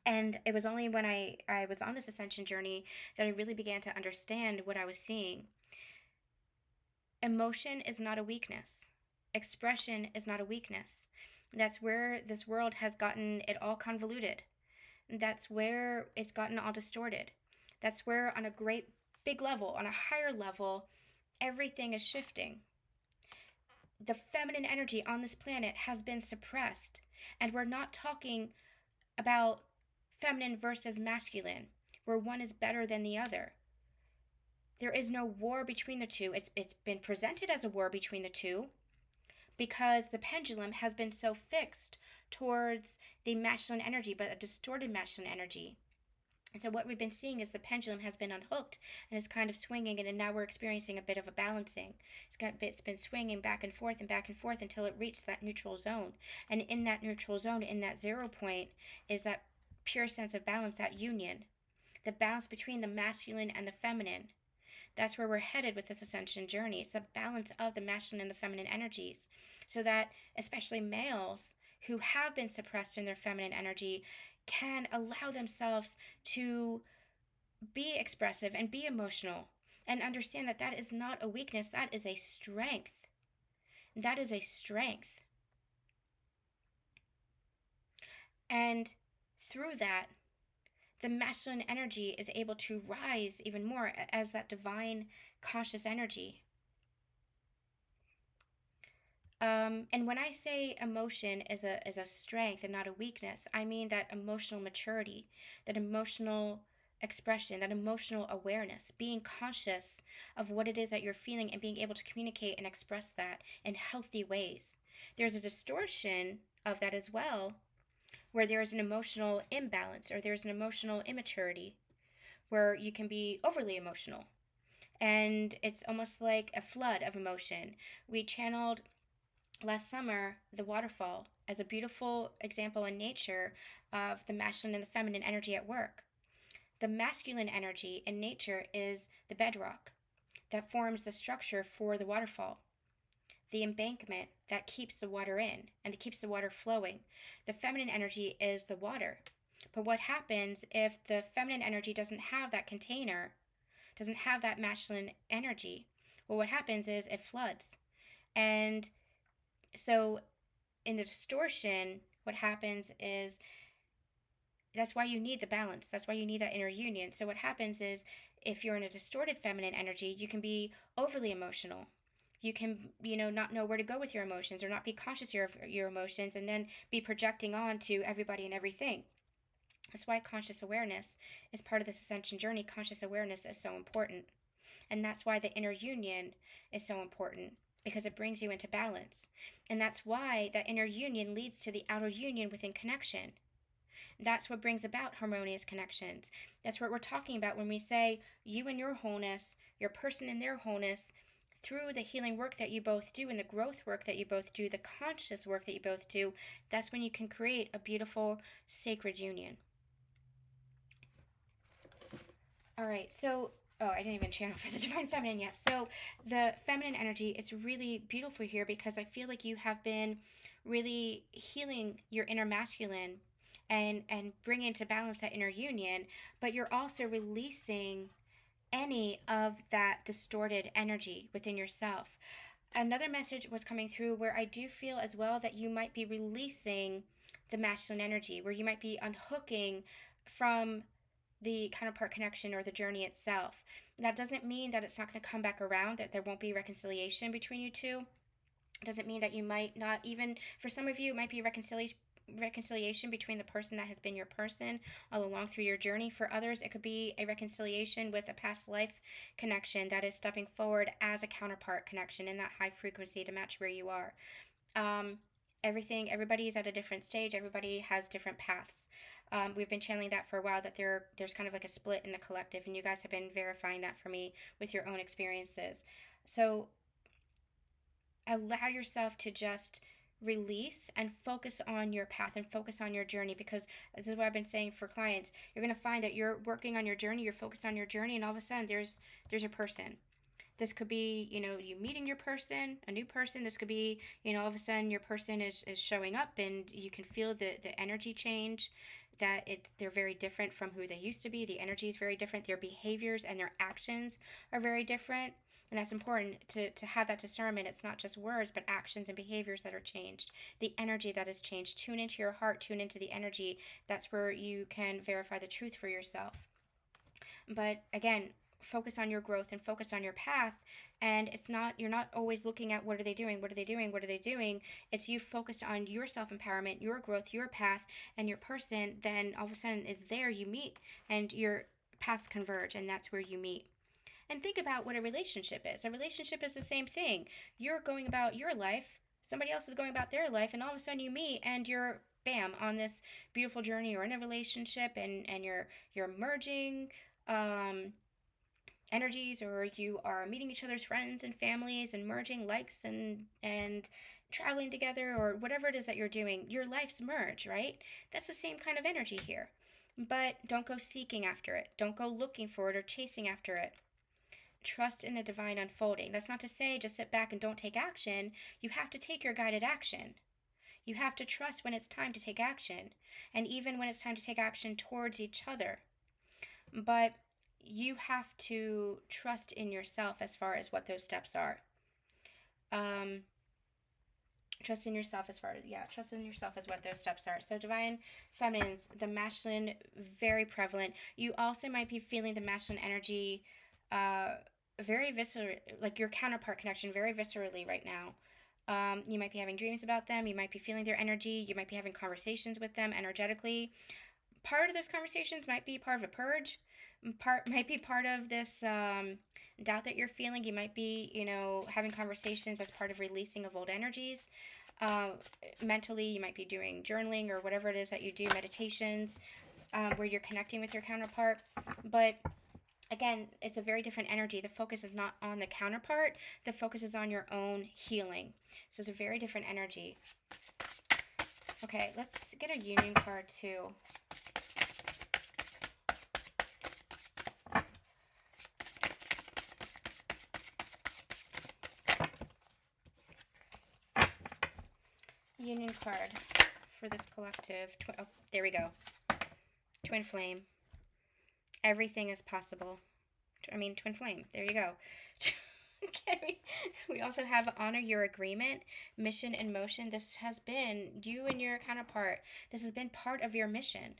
And it was only when I was on this ascension journey that I really began to understand what I was seeing. Emotion is not a weakness. Expression is not a weakness. That's where this world has gotten it all convoluted. That's where it's gotten all distorted. That's where on a great big level, on a higher level, everything is shifting. the feminine energy on this planet has been suppressed. And we're not talking about feminine versus masculine, where one is better than the other. There is no war between the two. It's been presented as a war between the two because the pendulum has been so fixed towards the masculine energy, but a distorted masculine energy. And so what we've been seeing is the pendulum has been unhooked and is kind of swinging, and now we're experiencing a bit of a balancing. It's been swinging back and forth until it reached that neutral zone. And in that neutral zone, in that 0 point, is that pure sense of balance, that union, the balance between the masculine and the feminine. That's where we're headed with this ascension journey. It's the balance of the masculine and the feminine energies, so that especially males who have been suppressed in their feminine energy can allow themselves to be expressive and be emotional and understand that that is not a weakness, that is a strength. That is a strength. And through that, the masculine energy is able to rise even more as that divine conscious energy. And when I say emotion is a strength and not a weakness, I mean that emotional maturity, that emotional expression, that emotional awareness, being conscious of what it is that you're feeling and being able to communicate and express that in healthy ways. There's a distortion of that as well, where there's an emotional imbalance or there's an emotional immaturity, where you can be overly emotional. And it's almost like a flood of emotion. We channeled last summer the waterfall as a beautiful example in nature of the masculine and the feminine energy at work. The masculine energy in nature is the bedrock that forms the structure for the waterfall, the embankment that keeps the water in and that keeps the water flowing. The feminine energy is the water. But what happens if the feminine energy doesn't have that container, doesn't have that masculine energy? Well, what happens is it floods. And so in the distortion, what happens is that's why you need the balance. That's why you need that inner union. So what happens is if you're in a distorted feminine energy, you can be overly emotional. You can, not know where to go with your emotions or not be conscious of your emotions and then be projecting on to everybody and everything. That's why conscious awareness is part of this ascension journey. Conscious awareness is so important. And that's why the inner union is so important, because it brings you into balance. And that's why that inner union leads to the outer union within connection. That's what brings about harmonious connections. That's what we're talking about when we say you and your wholeness, your person and their wholeness, through the healing work that you both do and the growth work that you both do, the conscious work that you both do, that's when you can create a beautiful sacred union. All right, so I didn't even channel for the divine feminine yet. So the feminine energy, it's really beautiful here because I feel like you have been really healing your inner masculine and bringing into balance that inner union, but you're also releasing any of that distorted energy within yourself. Another message was coming through where I do feel as well that you might be releasing the masculine energy, where you might be unhooking from the counterpart connection or the journey itself. That doesn't mean that it's not going to come back around, that there won't be reconciliation between you two. It doesn't mean that you might not, even for some of you, it might be reconciliation between the person that has been your person all along through your journey. For others, it could be a reconciliation with a past life connection that is stepping forward as a counterpart connection in that high frequency to match where you are. Everybody's at a different stage. Everybody has different paths. We've been channeling that for a while, that there's kind of like a split in the collective, and you guys have been verifying that for me with your own experiences. So allow yourself to just release and focus on your path and focus on your journey, because this is what I've been saying for clients. You're going to find that you're working on your journey, you're focused on your journey, and all of a sudden there's a person. This could be, you meeting your person, a new person. This could be, all of a sudden your person is showing up and you can feel the energy change, that they're very different from who they used to be. The energy is very different. Their behaviors and their actions are very different. And that's important to have that discernment. It's not just words, but actions and behaviors that are changed. The energy that is changed. Tune into your heart, tune into the energy. That's where you can verify the truth for yourself. But again, focus on your growth and focus on your path. And you're not always looking at what are they doing, what are they doing, what are they doing. It's you focused on your self-empowerment, your growth, your path, and your person. Then all of a sudden is there, you meet, and your paths converge, and that's where you meet. And think about what a relationship is. A relationship is the same thing. You're going about your life, somebody else is going about their life, and all of a sudden you meet and you're bam on this beautiful journey or in a relationship, and you're merging energies, or you are meeting each other's friends and families and merging likes and traveling together, or whatever it is that you're doing. Your lives merge, right? That's the same kind of energy here. But don't go seeking after it. Don't go looking for it or chasing after it. Trust in the divine unfolding. That's not to say just sit back and don't take action. You have to take your guided action. You have to trust when it's time to take action, and even when it's time to take action towards each other. But you have to trust in yourself as far as what those steps are. Trust in yourself as what those steps are. So divine feminines, the masculine, very prevalent. You also might be feeling the masculine energy very viscerally, like your counterpart connection, very viscerally right now. You might be having dreams about them. You might be feeling their energy. You might be having conversations with them energetically. Part of those conversations might be part of a purge. Might be part of this doubt that you're feeling. You might be, having conversations as part of releasing of old energies. Mentally, you might be doing journaling or whatever it is that you do, meditations, where you're connecting with your counterpart. But again, it's a very different energy. The focus is not on the counterpart. The focus is on your own healing. So it's a very different energy. Okay, let's get a union card too. Union card for this collective. Oh, there we go. Twin flame. Everything is possible. Twin flame. There you go. Okay. We also have honor your agreement, mission and motion. This has been you and your counterpart. This has been part of your mission.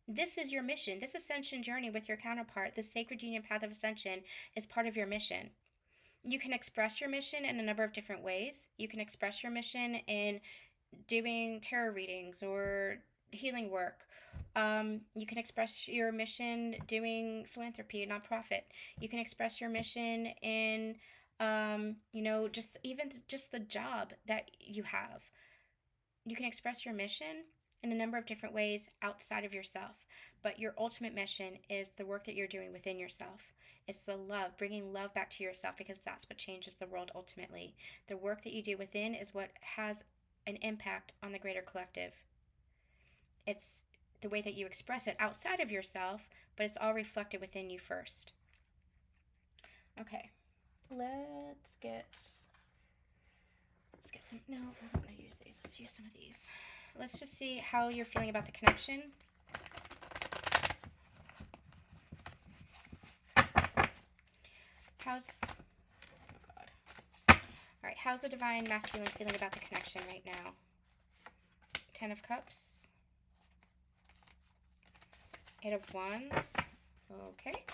This is your mission. This ascension journey with your counterpart, the sacred union path of ascension, is part of your mission. You can express your mission in a number of different ways. You can express your mission in doing tarot readings or healing work. You can express your mission doing philanthropy, nonprofit. You can express your mission in, just the job that you have. You can express your mission in a number of different ways outside of yourself. But your ultimate mission is the work that you're doing within yourself. It's the love, bringing love back to yourself, because that's what changes the world ultimately. The work that you do within is what has an impact on the greater collective. It's the way that you express it outside of yourself, but it's all reflected within you first. Okay, let's get some. No, I don't want to use these. Let's use some of these. Let's just see how you're feeling about the connection. How's the divine masculine feeling about the connection right now? 10 of Cups. 8 of Wands. Okay.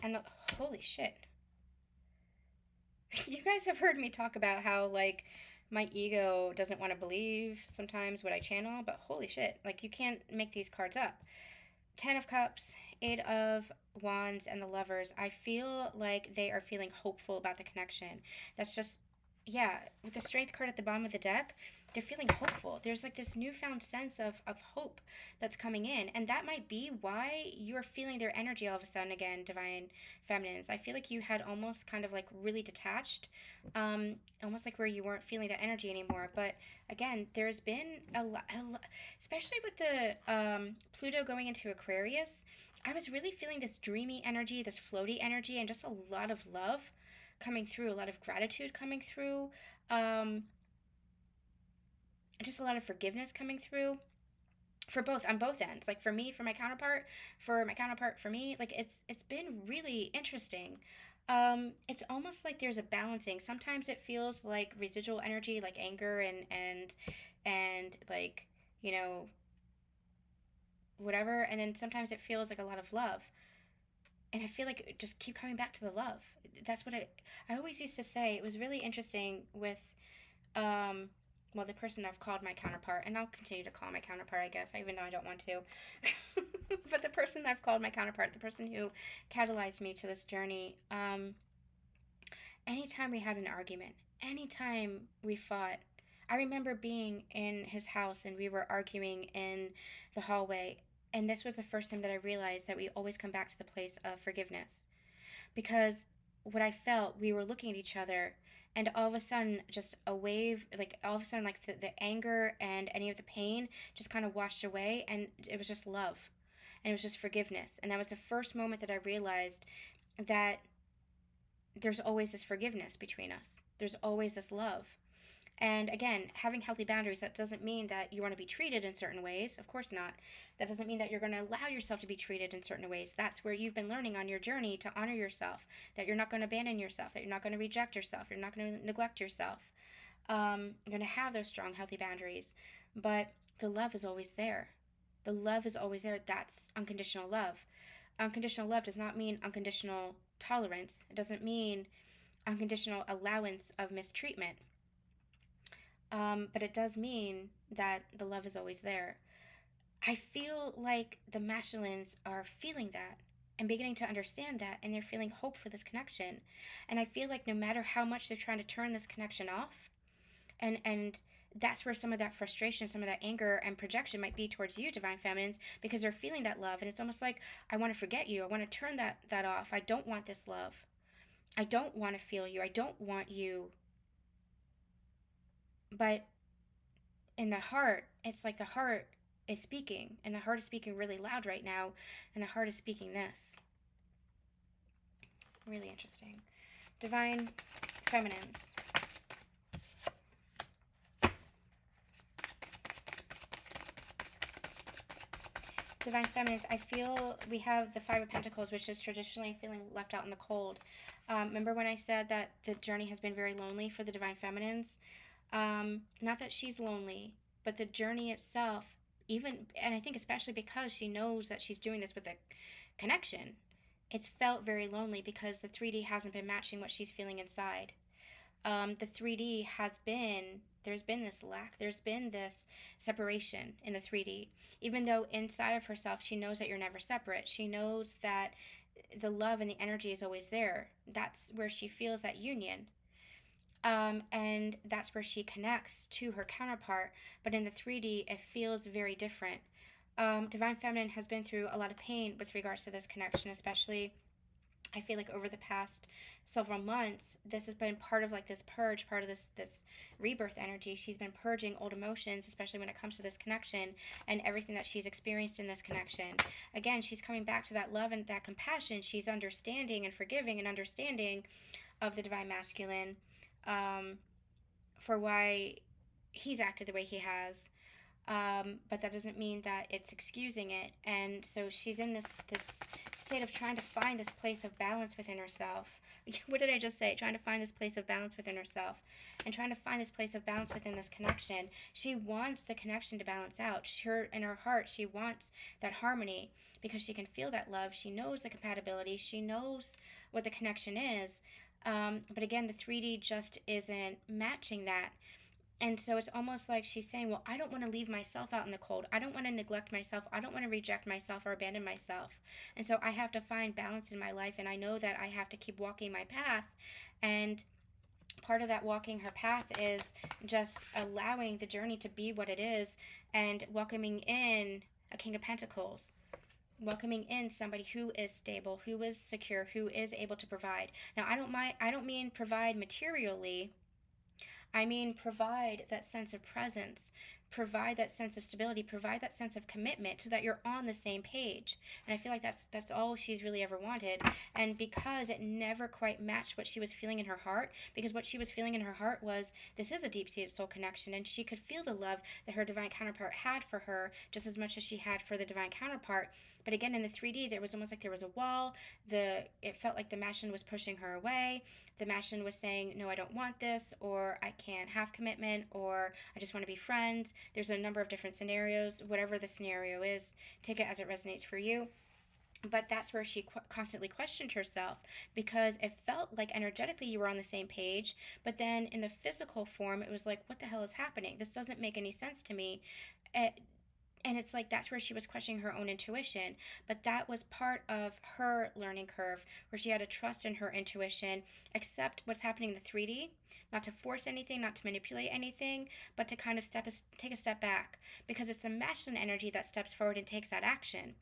And holy shit. You guys have heard me talk about how, my ego doesn't want to believe sometimes what I channel, but holy shit, you can't make these cards up. 10 of Cups, 8 of Wands, and the Lovers. I feel like they are feeling hopeful about the connection. That's just, with the Strength card at the bottom of the deck, they're feeling hopeful. There's this newfound sense of hope that's coming in, and that might be why you're feeling their energy all of a sudden again, divine feminines. I feel like you had almost kind of really detached, almost like where you weren't feeling that energy anymore. But again, there's been a lot, especially with the Pluto going into Aquarius. I was really feeling this dreamy energy, this floaty energy, and just a lot of love coming through, a lot of gratitude coming through, just a lot of forgiveness coming through on both ends. For me, for my counterpart, for me, it's been really interesting. It's almost like there's a balancing. Sometimes it feels like residual energy, like anger and whatever, and then sometimes it feels like a lot of love. And I feel like just keep coming back to the love. That's what I always used to say. It was really interesting with um well, the person I've called my counterpart, and I'll continue to call my counterpart, I guess, even though I don't want to. But the person I've called my counterpart, the person who catalyzed me to this journey, anytime we had an argument, anytime we fought, I remember being in his house and we were arguing in the hallway. And this was the first time that I realized that we always come back to the place of forgiveness. Because what I felt, we were looking at each other, and all of a sudden, just a wave, like all of a sudden, like the anger and any of the pain just kind of washed away, and it was just love. And it was just forgiveness. And that was the first moment that I realized that there's always this forgiveness between us. There's always this love. And again, having healthy boundaries, that doesn't mean that you want to be treated in certain ways. Of course not. That doesn't mean that you're going to allow yourself to be treated in certain ways. That's where you've been learning on your journey to honor yourself, that you're not going to abandon yourself, that you're not going to reject yourself, you're not going to neglect yourself. You're going to have those strong, healthy boundaries. But the love is always there. The love is always there. That's unconditional love. Unconditional love does not mean unconditional tolerance. It doesn't mean unconditional allowance of mistreatment. But it does mean that the love is always there. I feel like the masculines are feeling that and beginning to understand that, and they're feeling hope for this connection. And I feel like no matter how much they're trying to turn this connection off, and that's where some of that frustration, some of that anger and projection might be towards you, divine feminines, because they're feeling that love, and it's almost like, I want to forget you. I want to turn that off. I don't want this love. I don't want to feel you. I don't want you. But in the heart, it's like the heart is speaking, and the heart is speaking really loud right now, and the heart is speaking this. Really interesting. Divine feminines. Divine feminines, I feel we have the Five of Pentacles, which is traditionally feeling left out in the cold. Remember when I said that the journey has been very lonely for the divine feminines? Not that she's lonely, but the journey itself, even, and I think especially because she knows that she's doing this with a connection, it's felt very lonely because the 3D hasn't been matching what she's feeling inside. The 3D has been, there's been this lack, there's been this separation in the 3D. Even though inside of herself, she knows that you're never separate. She knows that the love and the energy is always there. That's where she feels that union. And that's where she connects to her counterpart. But in the 3D, it feels very different. Divine Feminine has been through a lot of pain with regards to this connection, especially I feel like over the past several months, this has been part of like this purge, part of this rebirth energy. She's been purging old emotions, especially when it comes to this connection and everything that she's experienced in this connection. Again, she's coming back to that love and that compassion. She's understanding and forgiving and understanding of the divine masculine for why he's acted the way he has. But that doesn't mean that it's excusing it. And so she's in this state of trying to find this place of balance within herself. What did I just say? Trying to find this place of balance within herself and trying to find this place of balance within this connection. She wants the connection to balance out. In her heart, she wants that harmony because she can feel that love. She knows the compatibility. She knows what the connection is. But again, the 3D just isn't matching that. And so it's almost like she's saying, well, I don't want to leave myself out in the cold. I don't want to neglect myself. I don't want to reject myself or abandon myself. And so I have to find balance in my life. And I know that I have to keep walking my path. And part of that walking her path is just allowing the journey to be what it is and welcoming in a King of Pentacles. Welcoming in somebody who is stable, who is secure, who is able to provide. Now, I don't mean provide materially. I mean, provide that sense of presence, provide that sense of stability, provide that sense of commitment so that you're on the same page. And I feel like that's all she's really ever wanted. And because it never quite matched what she was feeling in her heart, because what she was feeling in her heart was this is a deep-seated soul connection, and she could feel the love that her divine counterpart had for her just as much as she had for the divine counterpart. But again, in the 3D, there was almost like there was a wall. It felt like the masculine was pushing her away. The masculine was saying, no, I don't want this, or I can't have commitment, or I just want to be friends. There's a number of different scenarios. Whatever the scenario is, take it as it resonates for you. But that's where she constantly questioned herself, because it felt like energetically you were on the same page, but then in the physical form, it was like, what the hell is happening? This doesn't make any sense to me. And it's like that's where she was questioning her own intuition. But that was part of her learning curve, where she had to trust in her intuition, accept what's happening in the 3D, not to force anything, not to manipulate anything, but to kind of take a step back, because it's the masculine energy that steps forward and takes that action.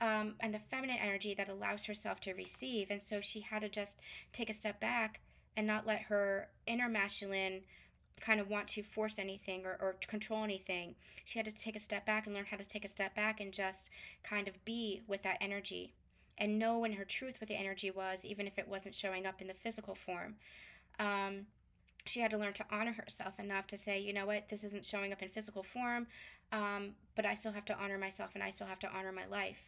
And the feminine energy that allows herself to receive. And so she had to just take a step back and not let her inner masculine kind of want to force anything or control anything. She had to take a step back and learn how to take a step back and just kind of be with that energy and know when her truth what the energy was, even if it wasn't showing up in the physical form. She had to learn to honor herself enough to say, you know what, this isn't showing up in physical form, but I still have to honor myself and I still have to honor my life.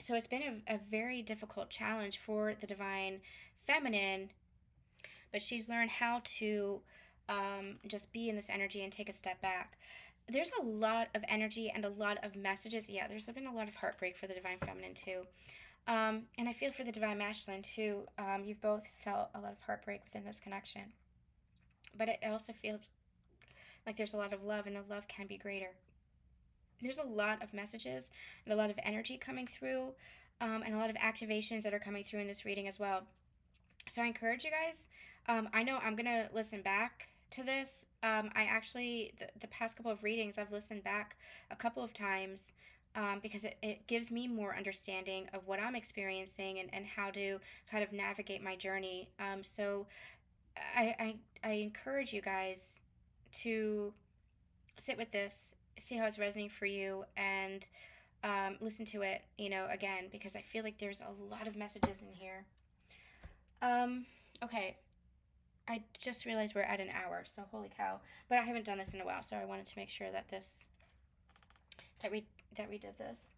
So it's been a very difficult challenge for the divine feminine, but she's learned how to just be in this energy and take a step back. There's a lot of energy and a lot of messages. Yeah, there's been a lot of heartbreak for the divine feminine too. And I feel for the divine masculine too. You've both felt a lot of heartbreak within this connection. But it also feels like there's a lot of love, and the love can be greater. There's a lot of messages and a lot of energy coming through, and a lot of activations that are coming through in this reading as well. So I encourage you guys. I know I'm going to listen back to this. I actually, the past couple of readings, I've listened back a couple of times, because it gives me more understanding of what I'm experiencing and how to kind of navigate my journey. So I encourage you guys to sit with this, see how it's resonating for you, and listen to it, again, because I feel like there's a lot of messages in here. Okay. I just realized we're at an hour, so holy cow. But I haven't done this in a while, so I wanted to make sure that we did this.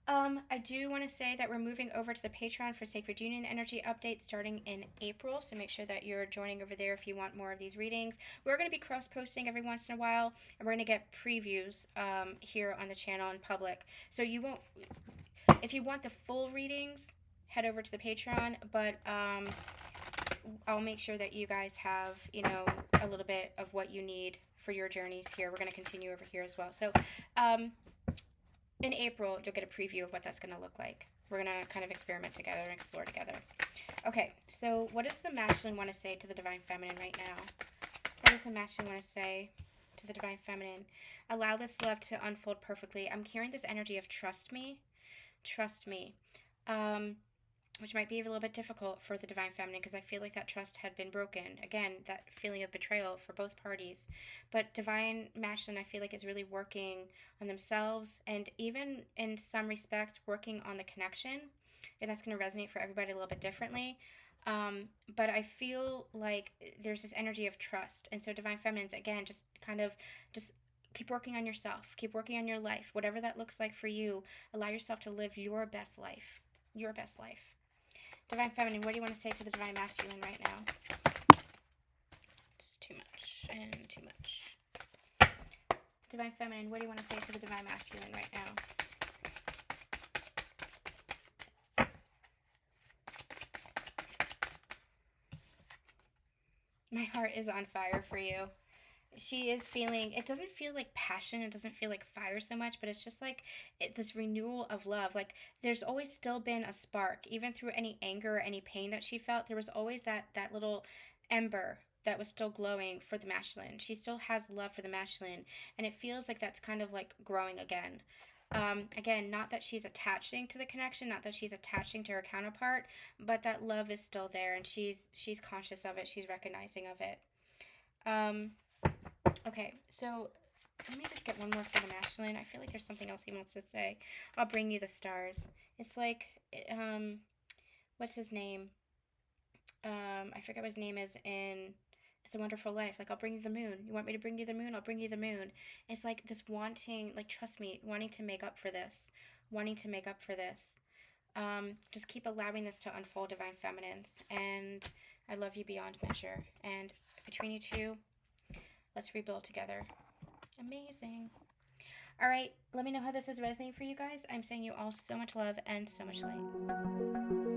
I do want to say that we're moving over to the Patreon for Sacred Union Energy updates starting in April, so make sure that you're joining over there if you want more of these readings. We're going to be cross-posting every once in a while, and we're going to get previews here on the channel in public. So if you want the full readings, head over to the Patreon, but I'll make sure that you guys have, a little bit of what you need for your journeys here. We're going to continue over here as well. So, in April, you'll get a preview of what that's going to look like. We're going to kind of experiment together and explore together. Okay, so what does the masculine want to say to the divine feminine right now? What does the masculine want to say to the divine feminine? Allow this love to unfold perfectly. I'm carrying this energy of trust me. Trust me. Which might be a little bit difficult for the divine feminine, because I feel like that trust had been broken. Again, that feeling of betrayal for both parties. But divine masculine, I feel like, is really working on themselves, and even in some respects working on the connection. And that's going to resonate for everybody a little bit differently. But I feel like there's this energy of trust. And so divine feminines, again, just keep working on yourself. Keep working on your life. Whatever that looks like for you, allow yourself to live your best life. Your best life. Divine feminine, what do you want to say to the divine masculine right now? It's too much and too much. Divine feminine, what do you want to say to the divine masculine right now? My heart is on fire for you. She is feeling, it doesn't feel like passion, it doesn't feel like fire so much, but it's just like this renewal of love. Like there's always still been a spark, even through any anger or any pain that she felt. There was always that little ember that was still glowing for the masculine. She still has love for the masculine, and it feels like that's kind of like growing again. Again, not that she's attaching to the connection, not that she's attaching to her counterpart, but that love is still there, and she's conscious of it, she's recognizing of it. Okay, so let me just get one more for the masculine. I feel like there's something else he wants to say. I'll bring you the stars. It's like, what's his name? I forget what his name is in It's a Wonderful Life. Like, I'll bring you the moon. You want me to bring you the moon? I'll bring you the moon. It's like this wanting, like, trust me, wanting to make up for this. Wanting to make up for this. Just keep allowing this to unfold, divine feminines. And I love you beyond measure. And between you two, let's rebuild together. Amazing. All right, let me know how this is resonating for you guys. I'm sending you all so much love and so much light.